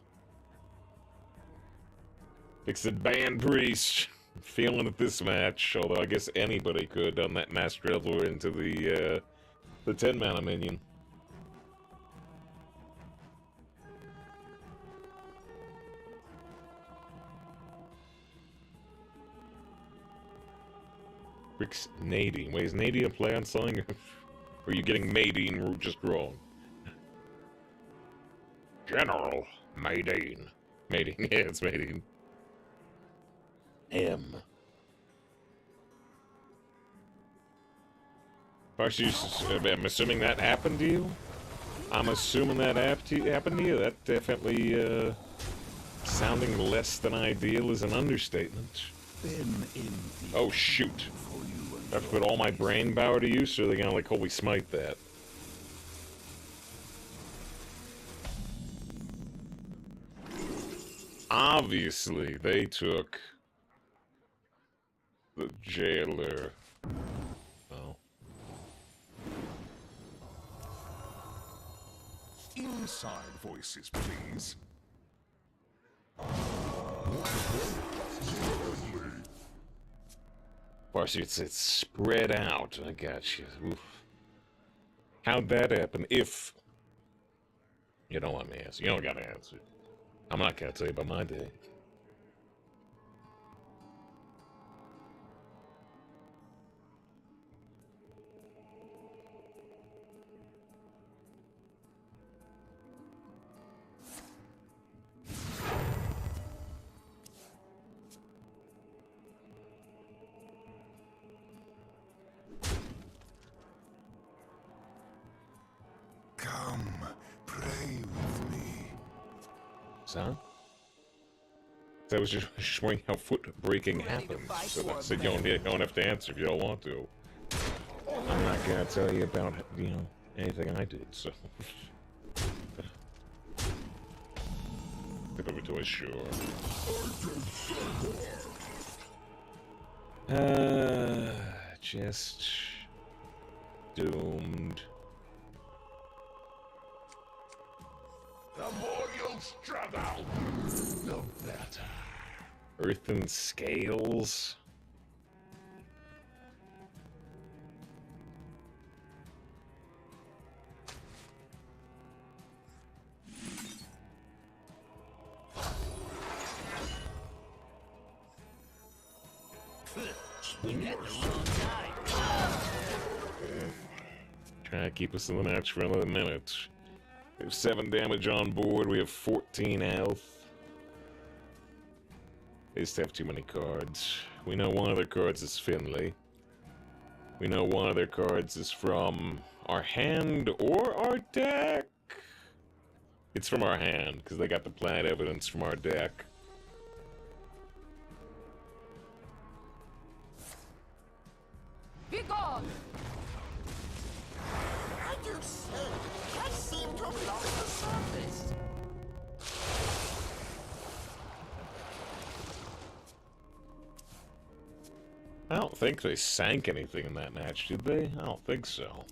Fix it, Band Priest. Feeling at this match, although I guess anybody could on that Master Elder into the 10-mana minion. Rick's Nadine. Wait, is Nadine a play on something? Or are you getting Nadine just wrong? General Nadine. Nadine, yeah, it's Nadine. M. I'm assuming that happened to you? I'm assuming that happened to you? That definitely, sounding less than ideal is an understatement. Oh, shoot. I have to put all my brain power to use, or they're gonna, like, holy smite that. Obviously, they took the jailer. Oh. Inside voices, please. Varsity, it's spread out. I got you. Oof. How'd that happen? If you don't want me to answer, you don't gotta answer. I'm not gonna tell you about my day. Come, pray with me. Son? That was just showing how foot breaking happens. So that said you don't have to answer if you don't want to. I'm not gonna tell you about, you know, anything I did, so. Step over to a shore. Just doomed. The more you struggle, the better. Earthen scales? Trying to keep us in the match for another minute. We have 7 damage on board, we have 14 health. They just have too many cards. We know one of their cards is Finley. We know one of their cards is from our hand or our deck. It's from our hand, because they got the plant evidence from our deck. Be gone! I do say, I seem to have lost the surface. I don't think they sank anything in that match, did they? I don't think so.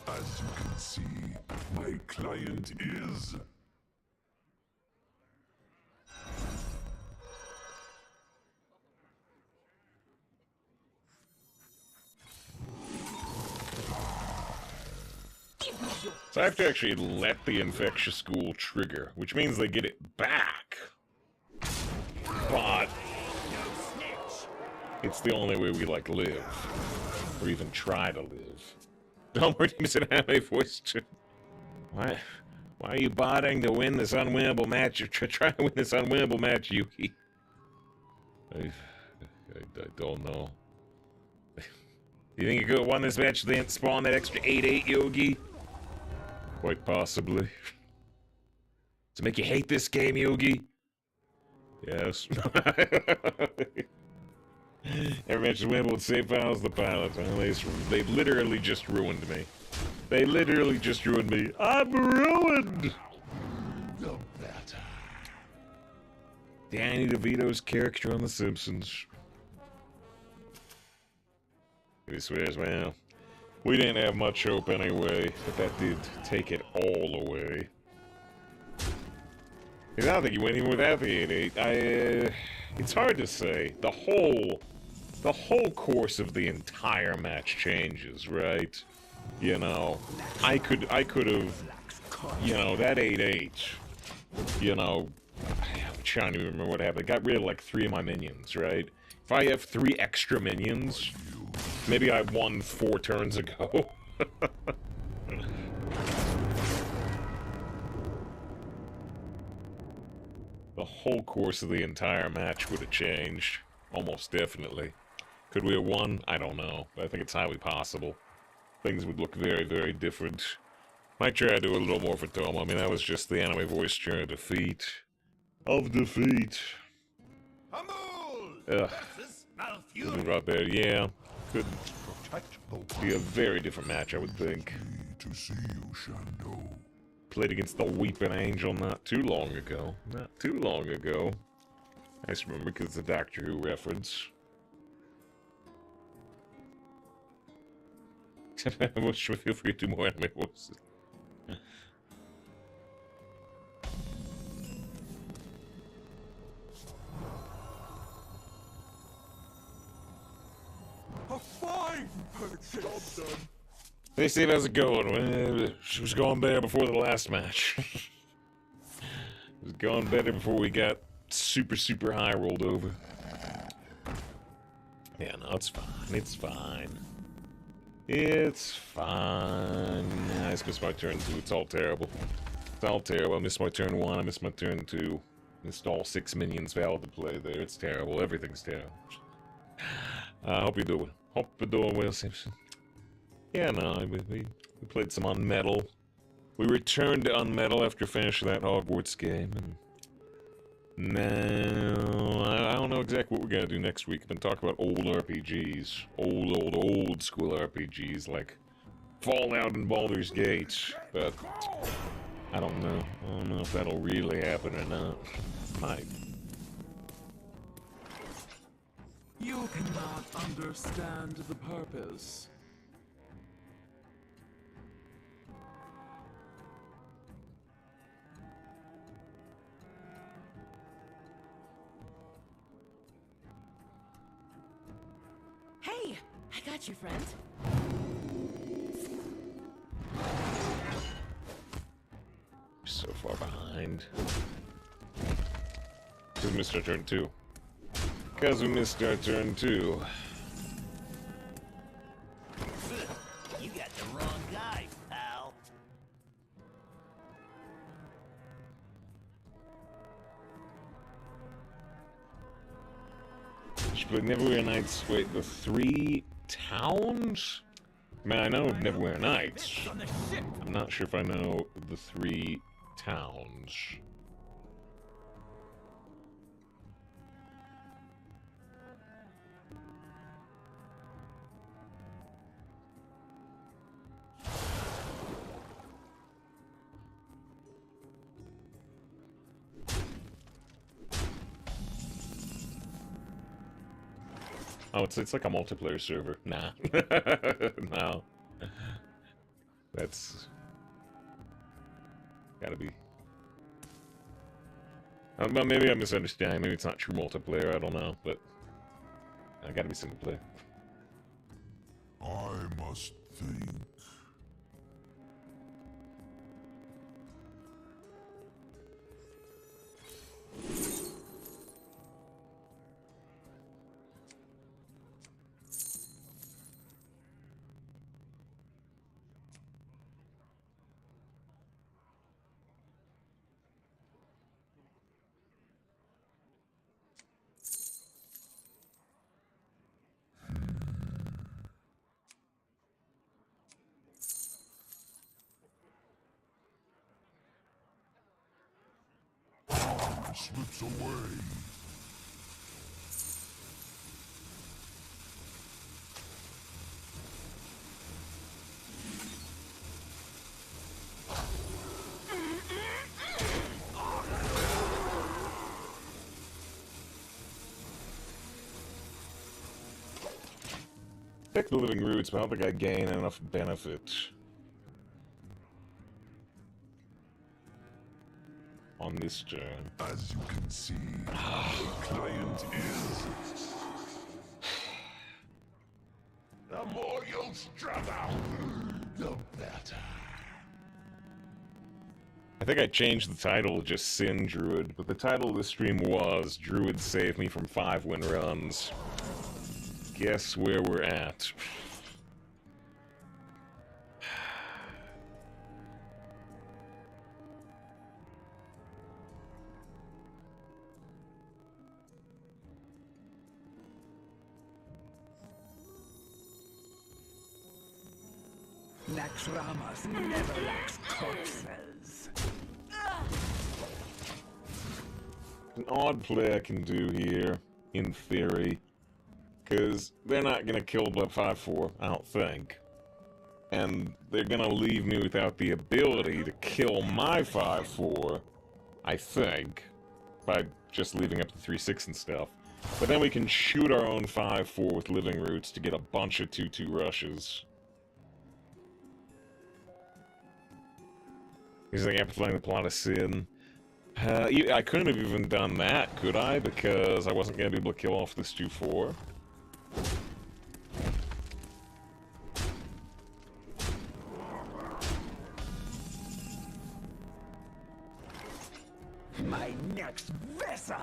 As you can see, my client is... So I have to actually let the infectious ghoul trigger, which means they get it back. But it's the only way we, like, live. Or even try to live. Don't worry, you said have a voice to... Why are you botting to win this unwinnable match? You're trying to win this unwinnable match, Yugi. I don't know. You think you could have won this match then spawn that extra 8-8, Yogi? Quite possibly. To make you hate this game, Yogi? Yes. Every match is winnable with save files, the pilots. Well, they literally just ruined me. They literally just ruined me. I'm ruined! The better. Danny DeVito's character on The Simpsons. He swears, well, we didn't have much hope anyway, but that did take it all away. I don't think he went even without the 8-8. It's hard to say. The whole course of the entire match changes, right? You know, I could have, you know, that 8-8, you know, I'm trying to remember what happened. I got rid of like 3 of my minions, right? If I have 3 extra minions, maybe I won 4 turns ago. The whole course of the entire match would have changed. Almost definitely. Could we have won? I don't know. But I think it's highly possible. Things would look very, very different. Might try to do a little more for Tom. I mean, that was just the anime voice during defeat. Of defeat. Ugh. Right there, yeah. Could be a very different match, I would think. To see you, Shando. Played against the Weeping Angel not too long ago. Not too long ago. I just remember because it's a Doctor Who reference. I wish we feel free to do more anime voices. A fine purchase. Job done. Hey Steve, how's it going? Well, she was going better before the last match. It was going better before we got super, super high rolled over. Yeah, no, it's fine. It's fine. It's fine. I just missed my turn 2. It's all terrible. It's all terrible. I missed my turn 1. I missed my turn 2. Missed all 6 minions valid to play there. It's terrible. Everything's terrible. Hope you're doing well, Simpson. Yeah, no, we played some Unmetal. We returned to Unmetal after finishing that Hogwarts game, and now I don't know exactly what we're gonna do next week. I've been talking about old RPGs, old school RPGs like Fallout and Baldur's Gate, but I don't know. I don't know if that'll really happen or not. Might. You cannot understand the purpose. Hey, I got you, friend. So far behind. Because we missed our turn 2. Because we missed our turn 2. You got the wrong guy, pal. But Neverwhere Nights, wait, the 3 towns? I mean, I know Neverwhere Nights. I'm not sure if I know the 3 towns. Oh, it's like a multiplayer server. Nah. No. That's... gotta be... well, maybe I'm misunderstanding. Maybe it's not true multiplayer. I don't know, but... I gotta be single player. I must think. Slips away. Pick the living roots, but I don't think I gain enough benefit on this turn. As you can see, the client is. The more you struggle, the better. I think I changed the title to just Sin Druid, but the title of the stream was Druid Saved Me from 5 Win Runs. Guess where we're at. Naxxramas never lacks corpses. An odd play I can do here, in theory, because they're not going to kill the 5/4, I don't think. And they're going to leave me without the ability to kill my 5/4, I think, by just leaving up the 3/6 and stuff. But then we can shoot our own 5/4 with Living Roots to get a bunch of 2/2 rushes. He's like amplifying the plot of Sin. I couldn't have even done that, could I? Because I wasn't going to be able to kill off this 2/4. My next vessel!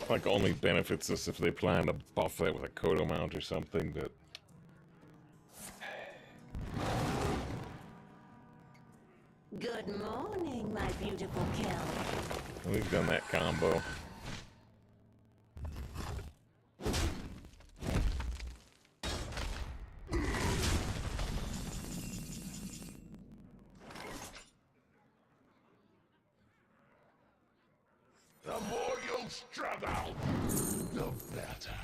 Like, only benefits us if they plan to buff that with a Kodo mount or something, but... Good morning, my beautiful Kel. We've done that combo. The more you struggle, the better.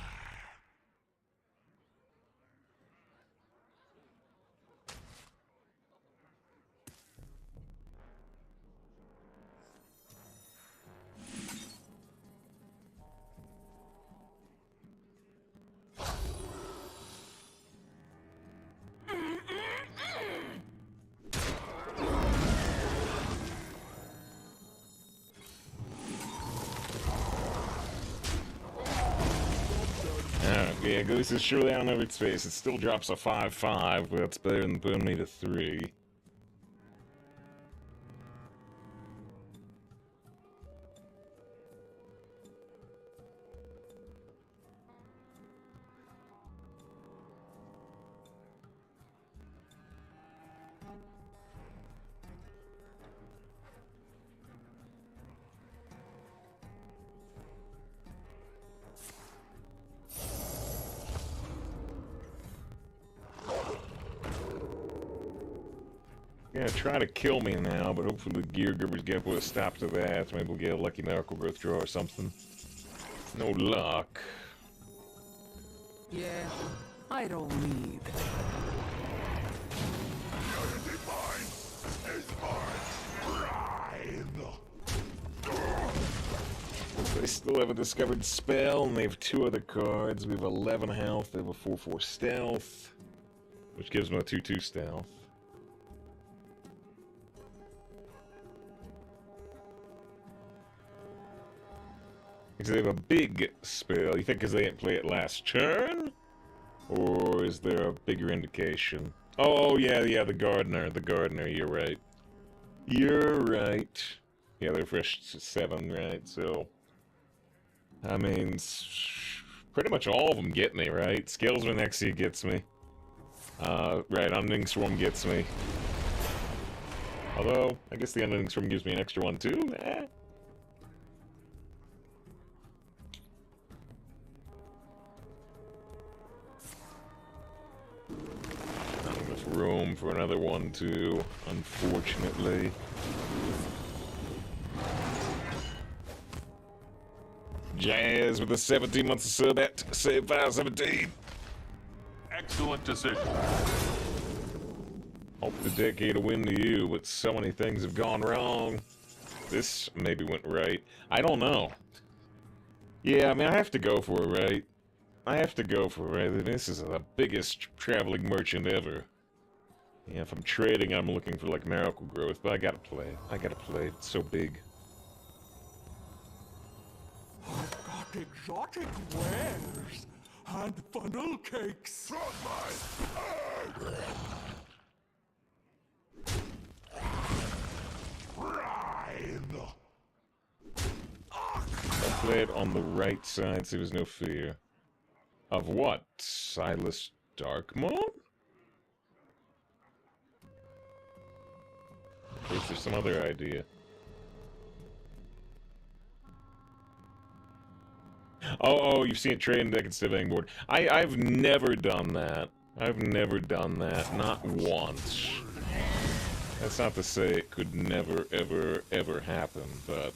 Yeah, this is surely out of its face. It still drops a 5/5, but that's better than putting me to 3. Yeah, try to kill me now, but hopefully the Gear Grippers get put a stop to that. Maybe we'll get a lucky Miracle Growth draw or something. No luck. Yeah, I don't need. They still have a discovered spell, and they have 2 other cards. We have 11 health, they have a 4/4 stealth, which gives them a 2/2 stealth. Because they have a big spell. You think because they didn't play it last turn? Or is there a bigger indication? Oh, yeah, the Gardener. The Gardener, you're right. You're right. Yeah, they're fresh 7, right? So, I mean, pretty much all of them get me, right? Scales of Anexia gets me. Right, Unending Swarm gets me. Although, I guess the unending storm gives me an extra one too. Eh. Not enough room for another one too, unfortunately. Jazz with the 17 months of sub at save 517. Excellent decision. Hope the decade will win to you, but so many things have gone wrong. This maybe went right. I don't know. Yeah, I mean, I have to go for it, right? I have to go for it, right? This is the biggest traveling merchant ever. Yeah, if I'm trading, I'm looking for, like, miracle growth, but I gotta play it. I gotta play it. It's so big. I've got exotic wares and funnel cakes. I play it on the right side, so there's no fear. Of what? Silas Darkmoon? Or is there some other idea? Oh, you've seen it trading deck instead of board. I've never done that. I've never done that. Not once. That's not to say it could never, ever, ever happen, but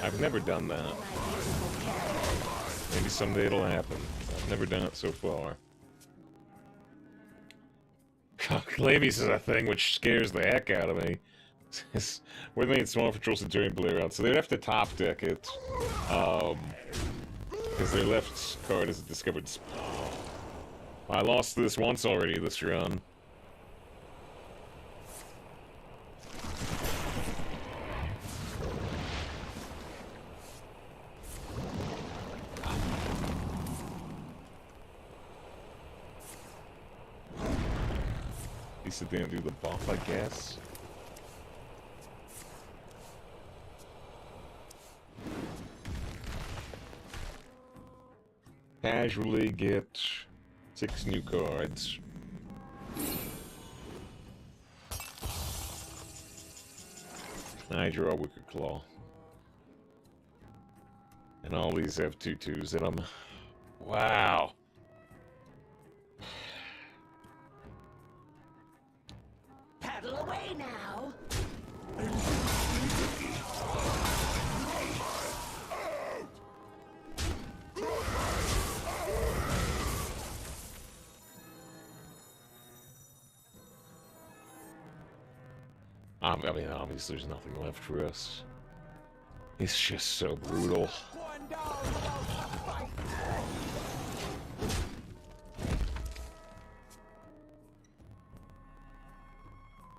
I've never done that. Maybe someday it'll happen. I've never done it so far. Glavies is a thing which scares the heck out of me. We're the main small patrol Centurion player out, so they'd have to top deck it. Because their left card is a discovered. I lost this once already this run. At least it didn't do the buff, I guess. Casually get 6 new cards. I draw Wicked Claw. And all these have 2/2s in them. Wow. Paddle away now. I mean, obviously there's nothing left for us. It's just so brutal.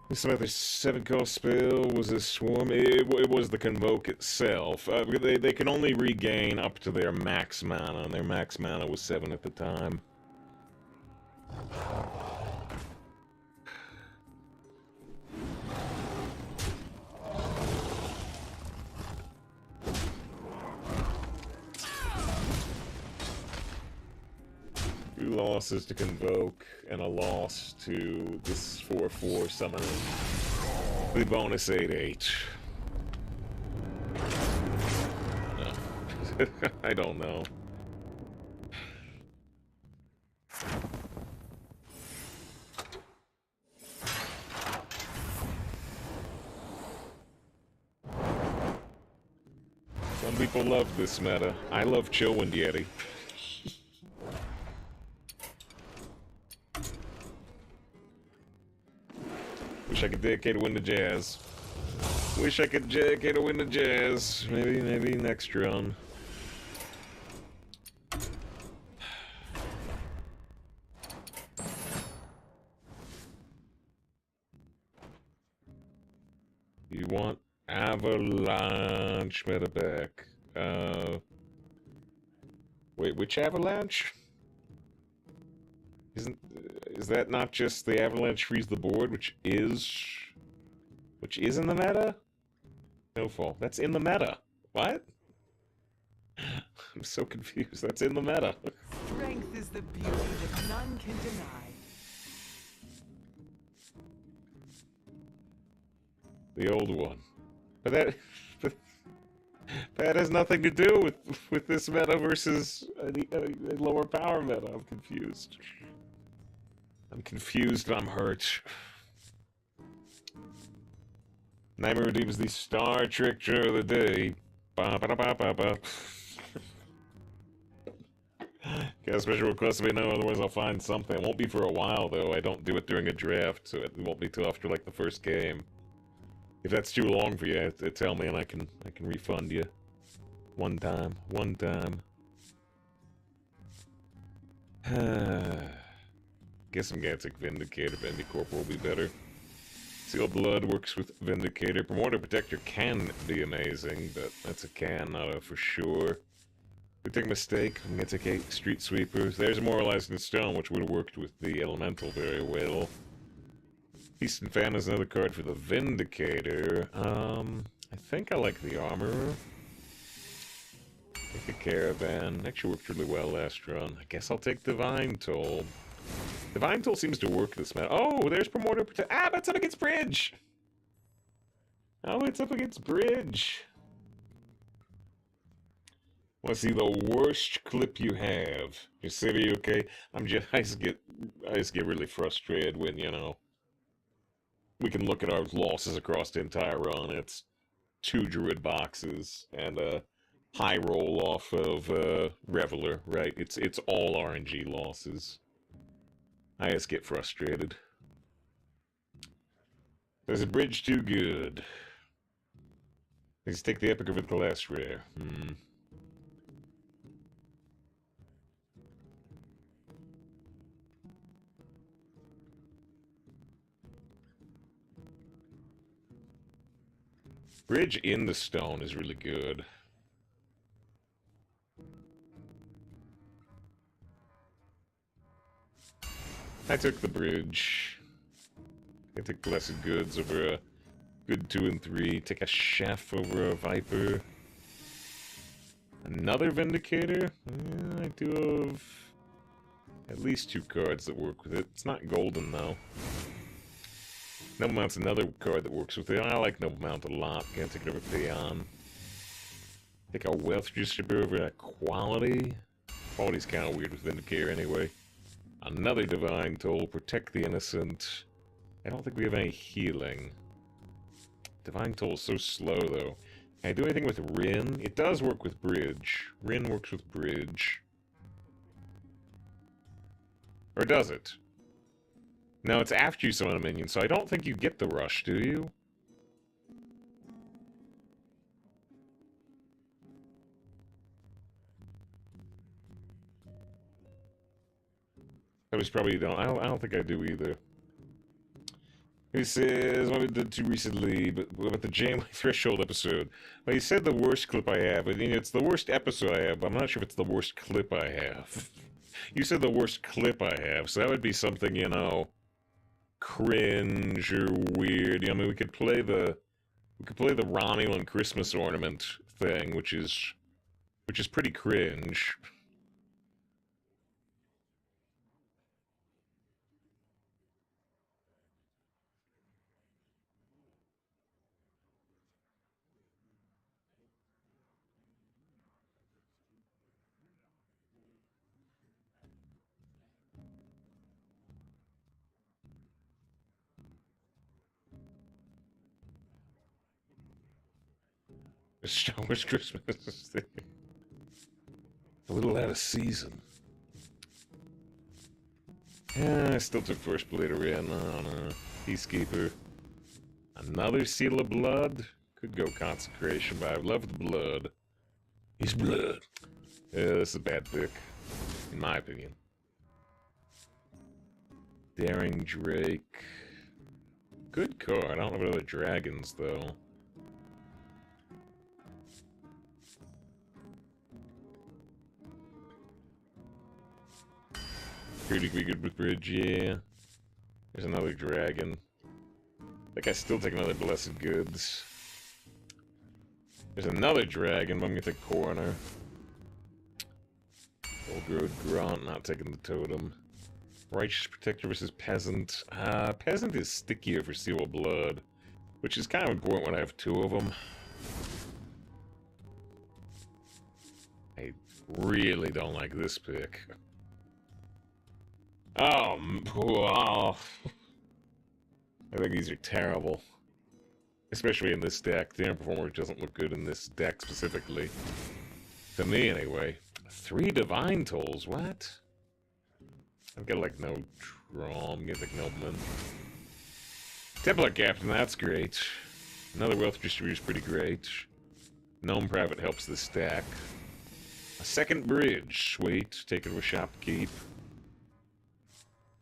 This other 7-cost spell was a swarm. It was the Convoke itself. They can only regain up to their max mana, and their max mana was 7 at the time. Two losses to Convoke, and a loss to this 4/4 summoning. The bonus 8/8. No. I don't know. Some people love this meta. I love Chillwind Yeti. Wish I could dedicate a win to Jazz. Wish I could dedicate a win to Jazz. Maybe next run. You want Avalanche meta back? Wait, which Avalanche? Is that not just the Avalanche freeze the board, which is in the meta? Snowfall. That's in the meta. What? I'm so confused. That's in the meta. Strength is the beauty that none can deny. The old one. But that... But that has nothing to do with this meta versus a lower power meta. I'm confused. I'm confused and I'm hurt. Nightmare redeems the Star Trek Joke of the Day. Ba ba ba ba ba. Got special request to be no, otherwise I'll find something. It won't be for a while though. I don't do it during a draft, so it won't be till after like the first game. If that's too long for you, tell me and I can refund you. One time. Guess some Gantic Vindicator, Vindicorp will be better. Sealed Blood works with Vindicator. Primordial Protector can be amazing, but that's a can, not a for sure. We take a mistake. I'm gonna take a Street Sweeper. There's a Moralizing Stone, which would have worked with the Elemental very well. Feast and Fan is another card for the Vindicator. I think I like the Armorer. Take a Caravan. Actually worked really well last run. I guess I'll take Divine Toll. Divine Toll seems to work this meta. Oh, there's Primordial Protect. Ah, but it's up against Bridge! Oh, it's up against Bridge. Want to see the worst clip you have? Your city, okay? I just get really frustrated when, you know, we can look at our losses across the entire run. It's 2 Druid boxes and a high roll off of Reveler, right? It's all RNG losses. I just get frustrated. There's a Bridge too good. Let's take the Epic of it, the last rare. Bridge in the stone is really good. I took the Bridge. I took Blessed Goods over a good 2 and 3. Take a Chef over a Viper. Another Vindicator? I do have at least 2 cards that work with it. It's not golden, though. Noble Mount's another card that works with it. I like Noble Mount a lot. Can't take it over Theon. Take a Wealth Distributor over a Quality. Quality's kind of weird with Vindicator anyway. Another Divine Toll. Protect the Innocent. I don't think we have any healing. Divine Toll is so slow, though. Can I do anything with Rin? It does work with Bridge. Rin works with Bridge. Or does it? No, it's after you summon a minion, so I don't think you get the rush, do you? I was probably don't. I don't think I do either. He says what we did too recently, but about the Janeway Threshold episode. Well, he said the worst clip I have. I mean, it's the worst episode I have, but I'm not sure if it's the worst clip I have. You said the worst clip I have, so that would be something, you know, cringe or weird. I mean, we could play the Romulan Christmas ornament thing, which is pretty cringe. Star Wars Christmas thing. A little out of season. Yeah, I still took First Blade of Rin. I don't know. Peacekeeper. Another Seal of Blood? Could go Consecration, but I love the blood. He's blood. Yeah, this is a bad pick. In my opinion. Daring Drake. Good card. I don't know about other dragons, though. Pretty good with Bridge, yeah. There's another dragon. I think I still take another Blessed Goods. There's another dragon, but I'm gonna take Coroner. Old Road Grunt, not taking the Totem. Righteous Protector versus Peasant. Peasant is stickier for Seal of Blood. Which is kind of important when I have two of them. I really don't like this pick. Oh, wow. I think these are terrible. Especially in this deck. The Performer doesn't look good in this deck specifically. To me, anyway. 3 Divine Tolls, what? I've got, like, no Trom, Mythic Nobleman. Templar Captain, that's great. Another Wealth Distributor is pretty great. Gnome Private helps this stack. A second bridge, sweet. Take it to a shopkeep.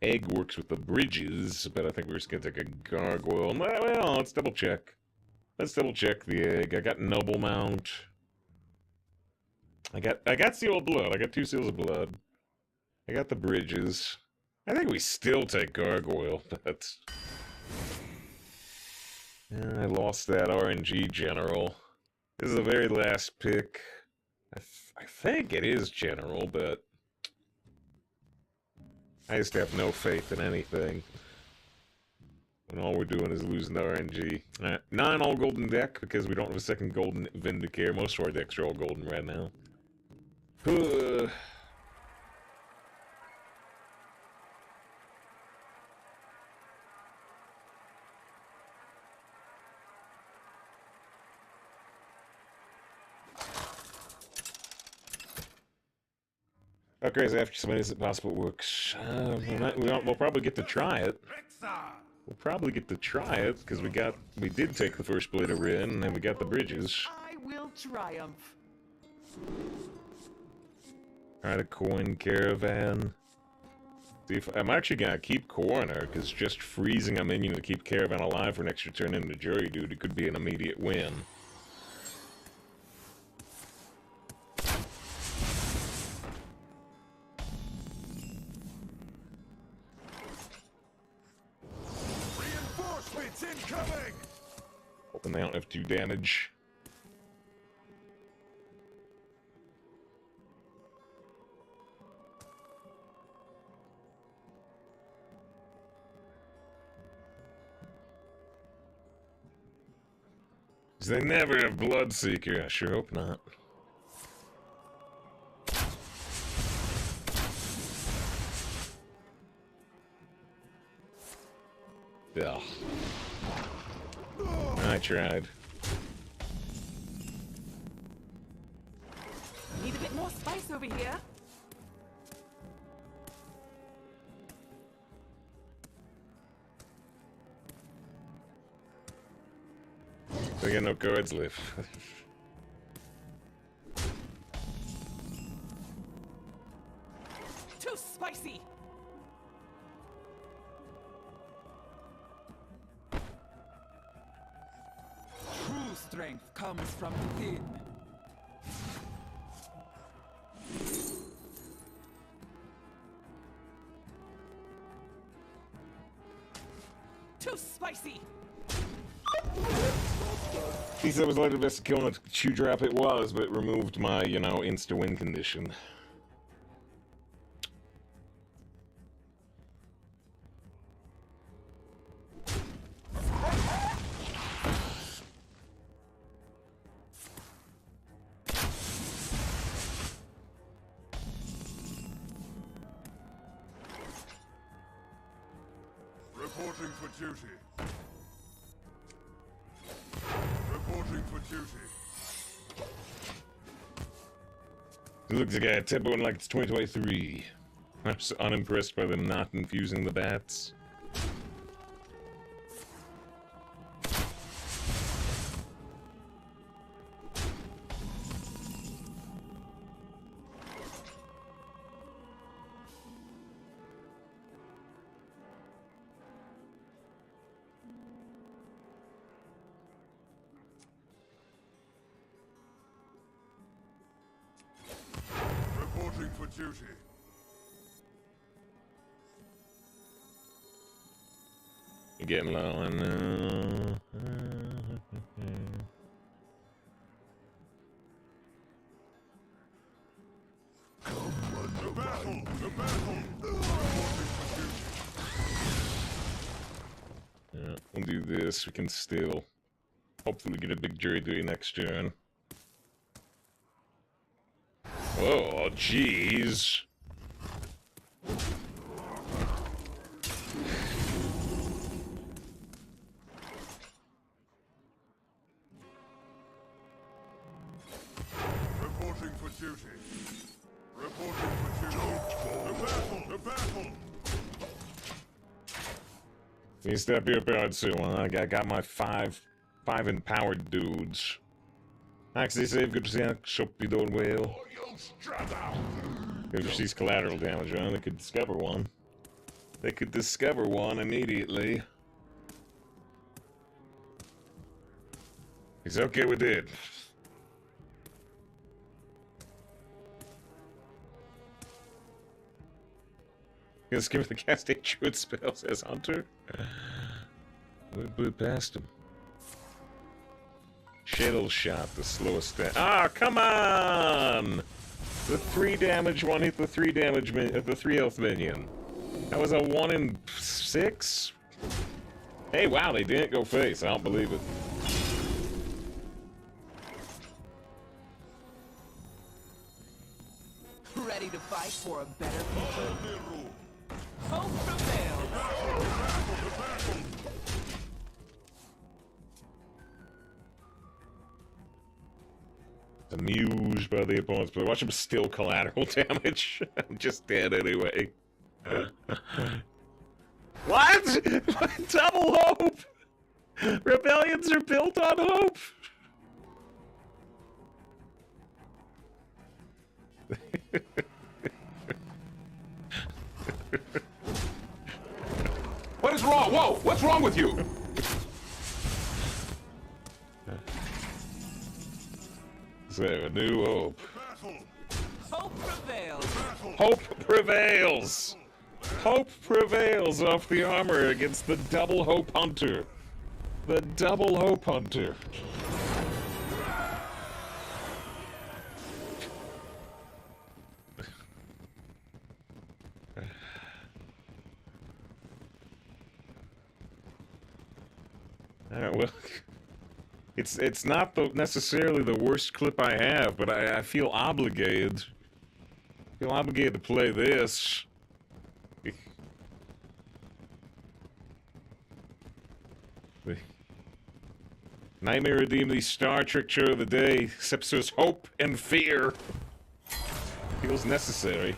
Egg works with the bridges, but I think we're just gonna take a gargoyle. Well, let's double check. Let's double check the egg. I got Noble Mount. I got Seal of Blood. I got 2 Seals of Blood. I got the bridges. I think we still take gargoyle, but I lost that RNG general. This is the very last pick. I think it is general, but I just have no faith in anything. And all we're doing is losing the RNG. 9 all golden deck, because we don't have a second golden Vindicare. Most of our decks are all golden right now. Okay, so after somebody, is it possible it works? We'll probably get to try it. We'll probably get to try it, because we did take the first Blade of Rin, and then we got the bridges. I will triumph. Alright, a coin caravan. See if, I'm actually gonna keep Coroner, because just freezing a minion to keep Caravan alive for an extra turn into Jury Dude, it could be an immediate win. Reinforcements incoming! Hoping they don't have 2 damage. They never have Bloodseeker. I sure hope not. Yeah. I tried. Need a bit more spice over here. They got no cards left. Too spicy. True strength comes from within. Too spicy. He said it was later best to kill on a chew drop. It was, but it removed my, insta-win condition. Reporting for duty. Reporting for duty. It looks like a tempo like it's 2023. I'm so unimpressed by them not infusing the bats. Reporting for duty. You're getting low on The battle! The battle! Reporting for duty. yeah. We'll do this. We can still hopefully get a big jury duty next turn. Oh, jeez. Reporting for duty. Reporting for duty. The battle! The battle! You step here, Powered Suit. I got my five empowered dudes. Actually, save, good to see you. Hope you're doing well. Good to see collateral damage, huh? They could discover one. They could discover one immediately. It's okay with it. Just give me the cast 8 druid spell, says Hunter. We blew past him. Shittle shot, the slowest. Ah, come on! The 3 damage one hit the 3 damage the 3 health minion. That was a 1 in 6. Hey, wow, they didn't go face. I don't believe it. Ready to fight for a better future? Hope prevails! Amused by the opponent's play. Watch him steal collateral damage. I'm just dead anyway. What? Double hope! Rebellions are built on hope! What is wrong? Whoa! What's wrong with you? So, a new hope. Hope prevails! Hope prevails! Hope prevails off the armor against the double hope hunter. The double hope hunter. Alright, well, it's not necessarily the worst clip I have, but I feel obligated. I feel obligated to play this. Nightmare redeemed the Star Trek show of the day. This episode's hope and fear. Feels necessary.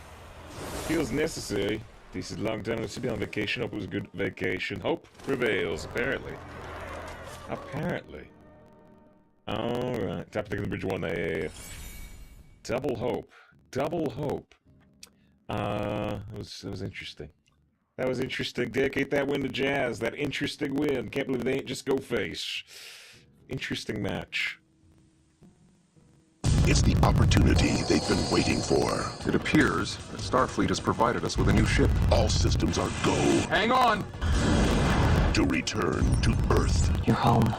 Feels necessary. This is a long time to be on vacation. Hope it was a good vacation. Hope prevails, apparently. Apparently. Alright. Tap to take the bridge 1A. Double hope. Double hope. That was interesting. That was interesting. Dedicate that win to Jazz. That interesting win. Can't believe they ain't just go face. Interesting match. It's the opportunity they've been waiting for. It appears that Starfleet has provided us with a new ship. All systems are go Hang on! to return to Earth You're home,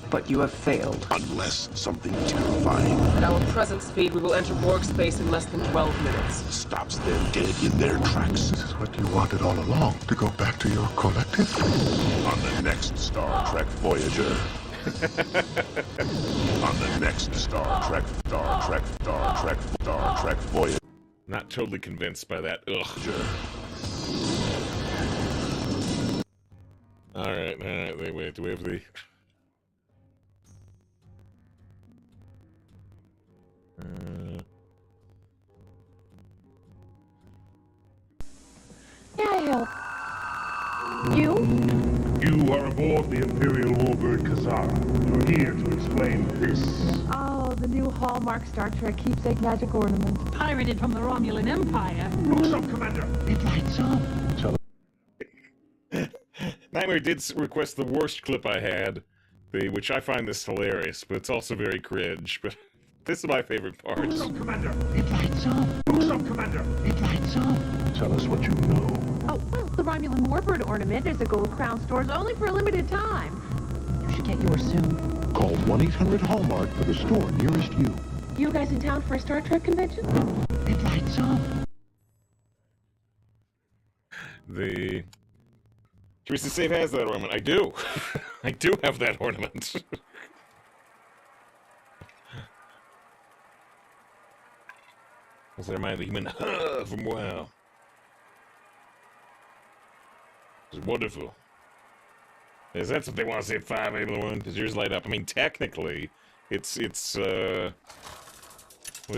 but you have failed. unless something terrifying At our present speed, we will enter Borg space in less than 12 minutes. stops them dead in their tracks. This is what you wanted all along, to go back to your collective. On the next Star Trek Voyager. On the next Star Trek Voyager. Not totally convinced by that. Ugh. Alright, wait, do we have the... May I help? You? You are aboard the Imperial Warbird Kazara. You're here to explain this. Oh, the new Hallmark Star Trek keepsake magic ornament. Pirated from the Romulan Empire. Looks up, Commander! It lights up. Nightmare did request the worst clip I had, which I find this hilarious, but it's also very cringe, but this is my favorite part. Looks up, Commander! It lights up. Looks up, Commander! It lights up. Tell us what you know. Oh, well, the Romulan Warbird ornament is at Gold Crown stores only for a limited time. You should get yours soon. Call 1-800-HALLMARK for the store nearest you. You guys in town for a Star Trek convention? It lights up. Teresa Safe has that ornament. I do. I do have that ornament. Does that remind the human from WoW? It's wonderful. Yes, that's what they want to say at 5 a.m. in the morning. Does yours light up? I mean, technically, it's what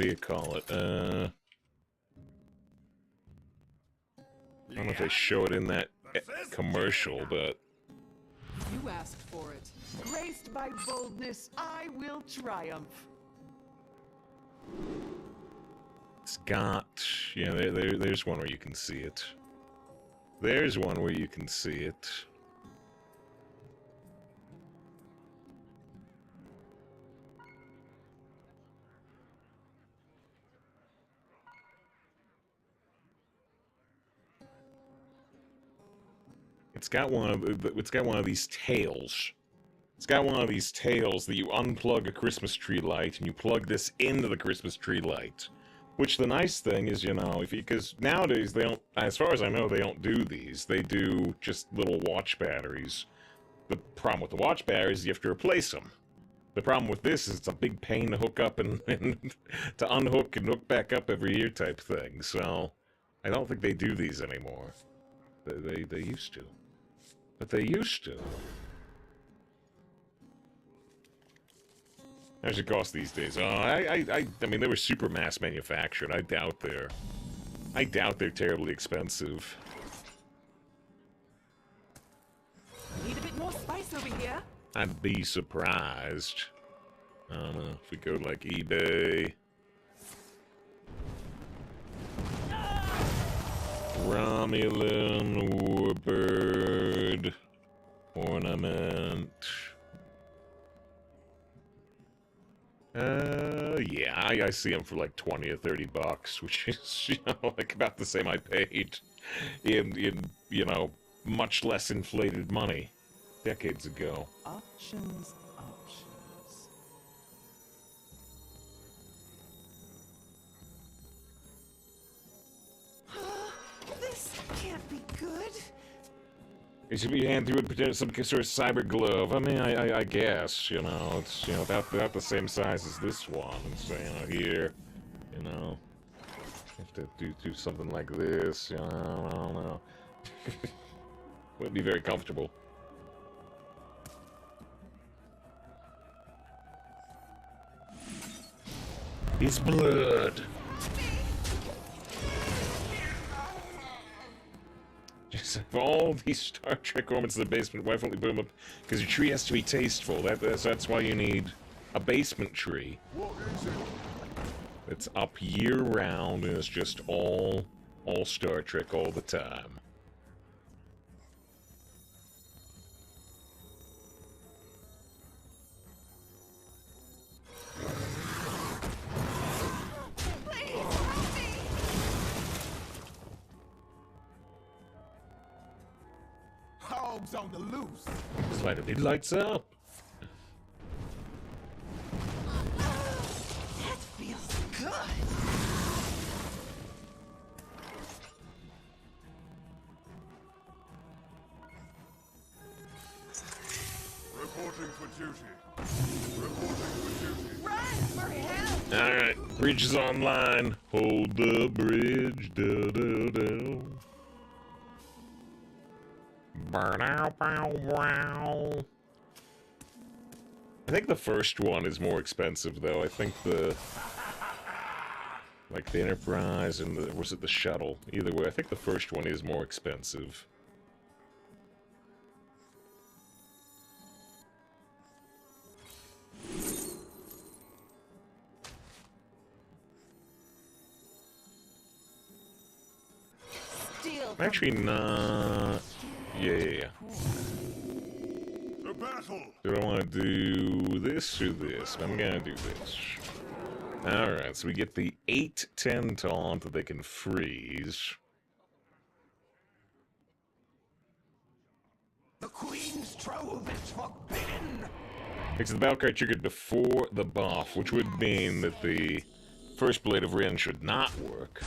do you call it? I don't know if they show it in that commercial, but... You asked for it. Graced by boldness, I will triumph. It's got... Yeah, there's one where you can see it. There's one where you can see it. It's got one of these tails. It's got one of these tails that you unplug a Christmas tree light and you plug this into the Christmas tree light. Which the nice thing is, you know, because nowadays they don't, as far as I know, they don't do these. They do just little watch batteries. The problem with the watch batteries is you have to replace them. The problem with this is it's a big pain to hook up and to unhook and hook back up every year type thing. So I don't think they do these anymore. They used to. But they used to. How much it cost these days? Oh, I mean, they were super mass manufactured. I doubt they're terribly expensive. Need a bit more spice over here. I'd be surprised. I don't know if we go like eBay. Romulan Warbird ornament. Yeah, I see them for like 20 or 30 bucks, which is, you know, like about the same I paid in you know, much less inflated money decades ago. Options. This can't be good. It should be hand through and pretend some sort of cyber glove. I mean, I guess, you know, it's, you know, about the same size as this one. So, you know, here, you know, have to do something like this, you know, I don't know. Wouldn't be very comfortable. It's blood. Just have all these Star Trek ornaments in the basement. Why won't we boom up? Because your tree has to be tasteful. That's why you need a basement tree. It's up year round and it's just all Star Trek all the time. Hogs on the loose. Just light it lights up. That feels good. Reporting for duty. Reporting for duty. Run for help. Alright, bridge is online. Hold the bridge. Do do do. Burn out, bow, wow. I think the first one is more expensive, though. I think the Enterprise and was it the Shuttle? Either way, I think the first one is more expensive. Actually, not. Yeah. The battle. Do I want to do this or this? I'm gonna do this. Alright, so we get the 8-10 taunt that they can freeze. The Queen's trove is forbidden. Makes the battle card triggered before the buff, which would mean that the first Blade of Ren should not work.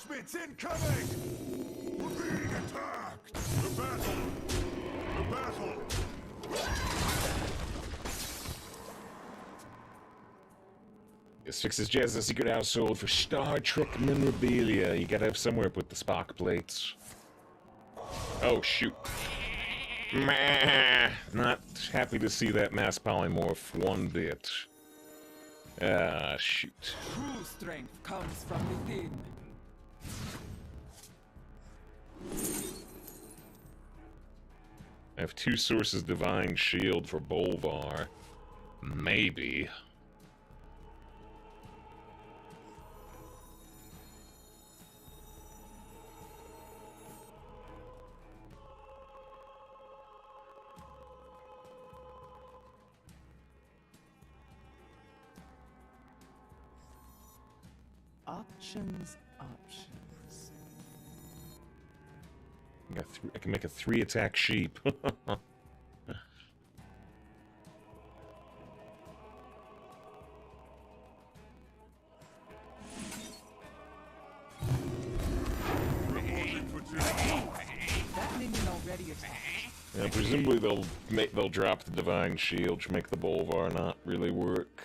Reinforcements incoming! We're being attacked! The battle! The battle! This is Jazz, a secret household for Star Trek memorabilia. You gotta have somewhere to put the Spock plates. Oh, shoot. Meh. Not happy to see that mass polymorph one bit. Ah, shoot. True strength comes from within. I have 2 sources Divine Shield for Bolvar. Maybe. Options. I can make a 3-attack sheep. That minion already attacked. Yeah, presumably they'll drop the Divine Shield to make the Bolvar not really work.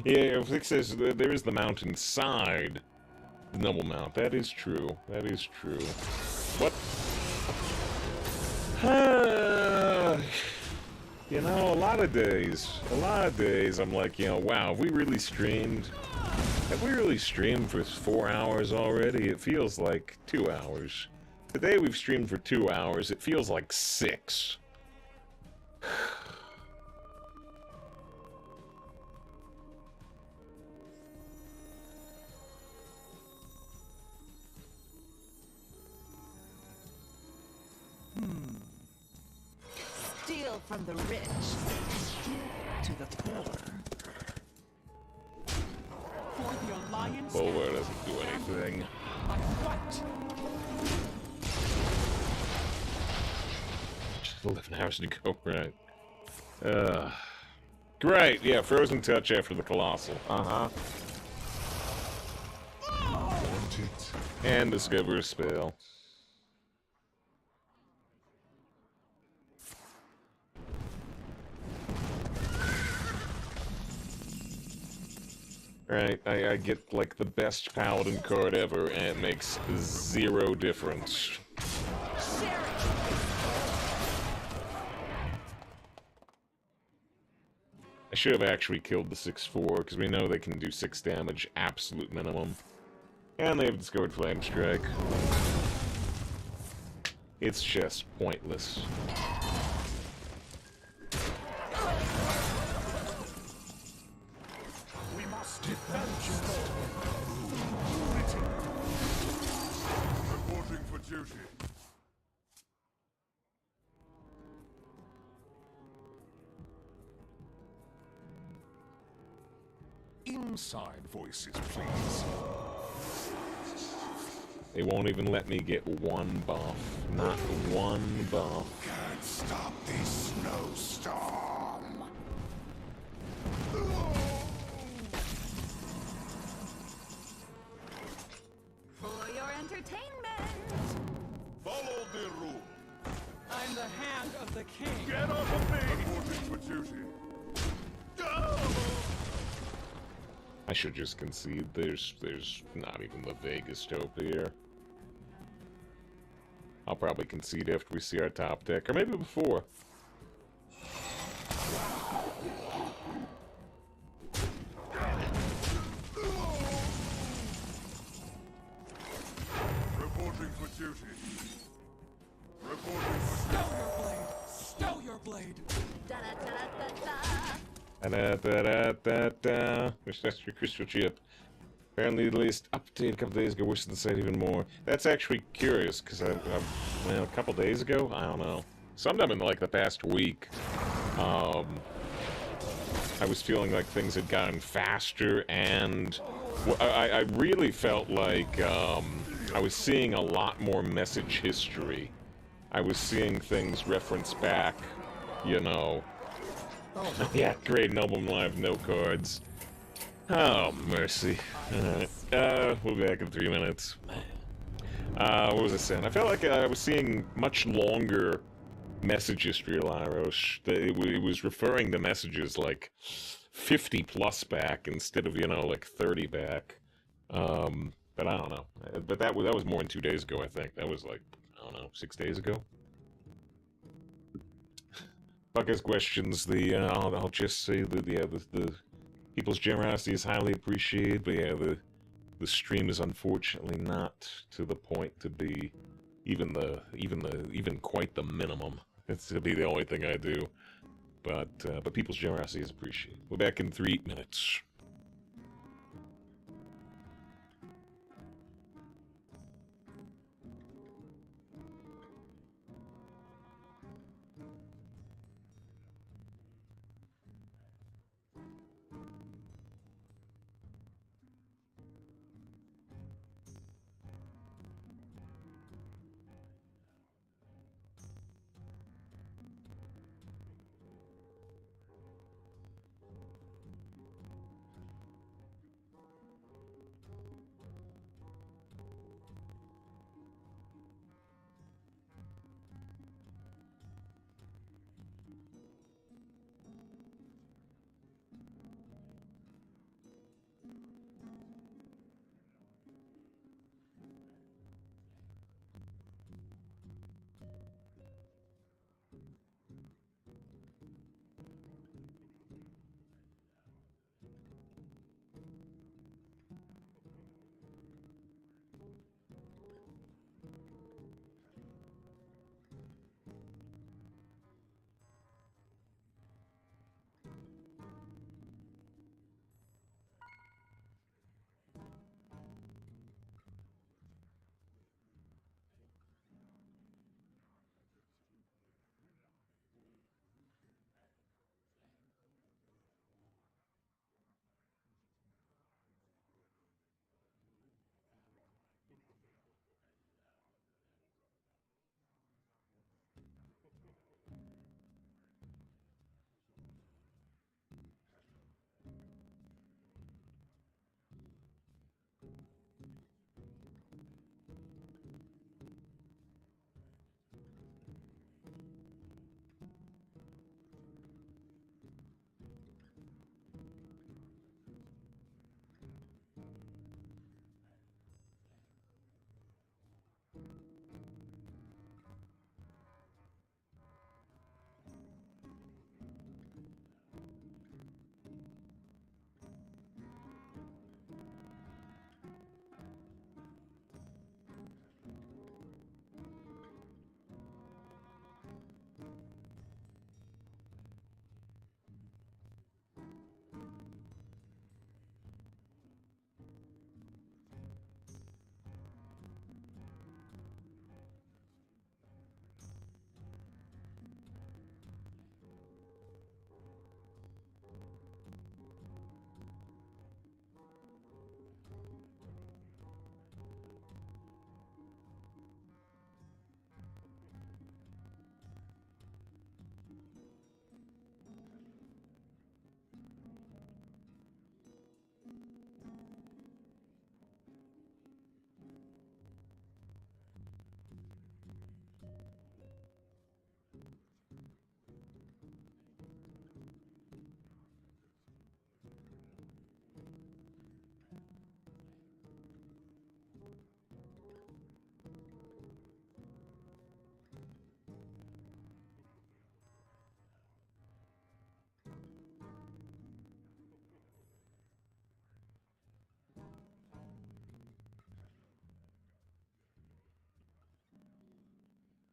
Yeah, Vic says there is the mountainside. The Noble Mount. That is true. That is true. What? You know, a lot of days, I'm like, you know, wow, have we really streamed for 4 hours already? It feels like 2 hours. Today we've streamed for 2 hours. It feels like 6. Steal from the rich to the poor. For the alliance. Bolvar doesn't do anything. I fight. Just 11 hours to go, right? Great, yeah, Frozen Touch after the Colossal. And Discover a Spell. Right, I get like the best Paladin card ever, and it makes 0 difference. I should have actually killed the 6/4, because we know they can do 6 damage, absolute minimum. And they have discovered Flame Strike. It's just pointless. Reporting for duty. Inside voices, please. They won't even let me get 1 buff. Not 1 buff. Can't stop this snowstorm. For your entertainment. Follow the rule. I'm the hand of the king. Get off of me! Reporting for duty. I should just concede. There's not even the vaguest hope here. I'll probably concede after we see our top deck, or maybe before. Reporting for duty. Reporting for Stow your blade. Da-da-da-da-da-da. Da-da-da-da-da-da. That's your crystal chip. Apparently, the latest update a couple days ago worsened the site even more. That's actually curious, because well, a couple days ago? I don't know. Sometime in, like, the past week, I was feeling like things had gotten faster, and I really felt like, I was seeing a lot more message history. I was seeing things reference back, you know. Yeah, great, Nobleman Live, no cards. Oh, mercy. Alright. We'll be back in 3 minutes. What was I saying? I felt like I was seeing much longer message history of Lyros. It was referring to messages like 50 plus back instead of, like 30 back. But I don't know. But that was more than 2 days ago, I think. That was like, I don't know, 6 days ago. Bucket's questions, I'll just say that, the people's generosity is highly appreciated, but yeah, the stream is unfortunately not to the point to be even quite the minimum. It's to be the only thing I do, but people's generosity is appreciated. We're back in 3 minutes.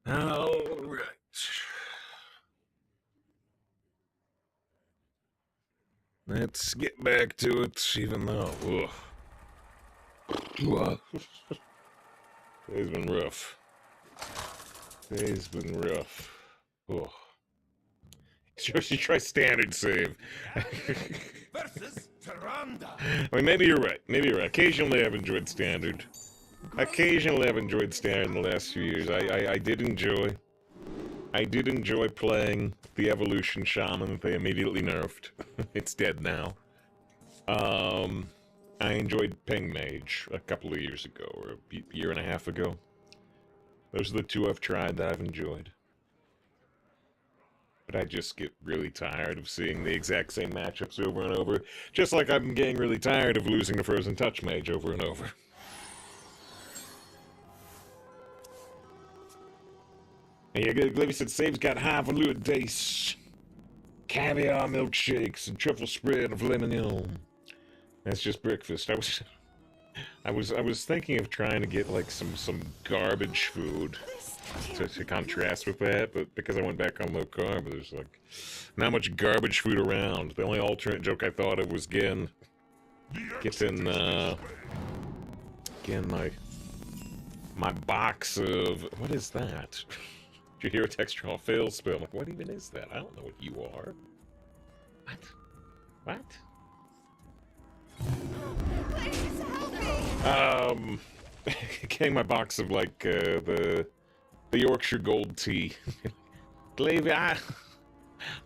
All right. Let's get back to it, even though... Today's been rough. Today's been rough. Ugh. You should try standard save. Versus Tyrande. I mean, maybe you're right. Maybe you're right. Occasionally I've enjoyed standard. Occasionally I've enjoyed standard in the last few years. I did enjoy playing the Evolution Shaman that they immediately nerfed. It's dead now. I enjoyed Ping Mage a couple of years ago, or a year and a half ago. Those are the two I've tried that I've enjoyed. But I just get really tired of seeing the exact same matchups over and over, just like I'm getting really tired of losing to Frozen Touch Mage over and over. And yeah, Glavy said, Save's got high velour taste. Caviar milkshakes and truffle spread of lemon. That's just breakfast. I was thinking of trying to get like some garbage food to contrast with that, but because I went back on low carb, there's like not much garbage food around. The only alternate joke I thought of was getting my box of, what is that? Did you hear a textural fail spell? I'm like, what even is that? I don't know what you are. What? Please help me. Getting my box of like the Yorkshire Gold tea. Glavy,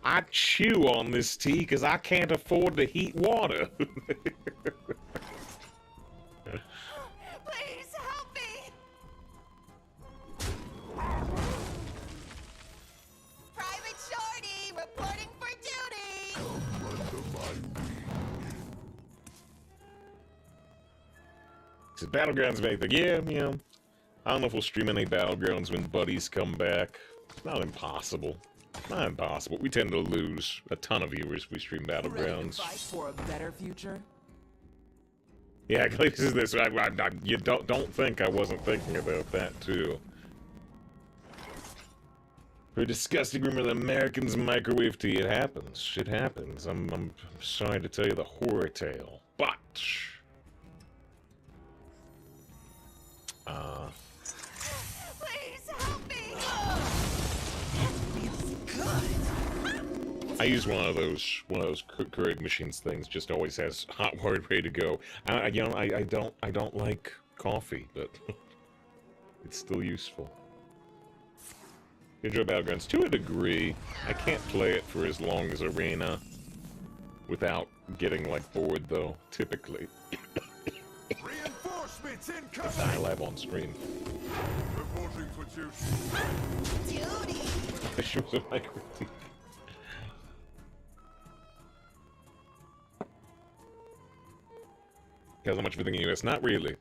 I chew on this tea because I can't afford to heat water. Please help me. Private Shorty reporting for duty. Says Battlegrounds make the yeah. I don't know if we'll stream any Battlegrounds when buddies come back. It's not impossible. Not impossible. We tend to lose a ton of viewers if we stream Ready to Battlegrounds. fight for a better future? Yeah, this is this. You don't think I wasn't thinking about that too. For a disgusting rumor that Americans microwave tea. It happens. It happens. I'm sorry to tell you the horror tale, but Please help me. I use one of those Keurig machines things. Just always has hot water ready to go. I don't like coffee, but it's still useful. Enjoy Battlegrounds to a degree. I can't play it for as long as Arena without getting like bored though. Typically, Reinforcements incoming. I live on stream. Reporting for duty. Duty. Issues of my critique. How much of a thing in the US? Not really.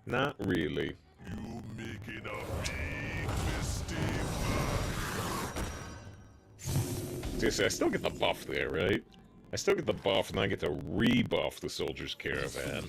Not really. You making a big mistake. Seriously, I still get the buff there, right? I still get the buff, and I get to rebuff the Soldier's Caravan.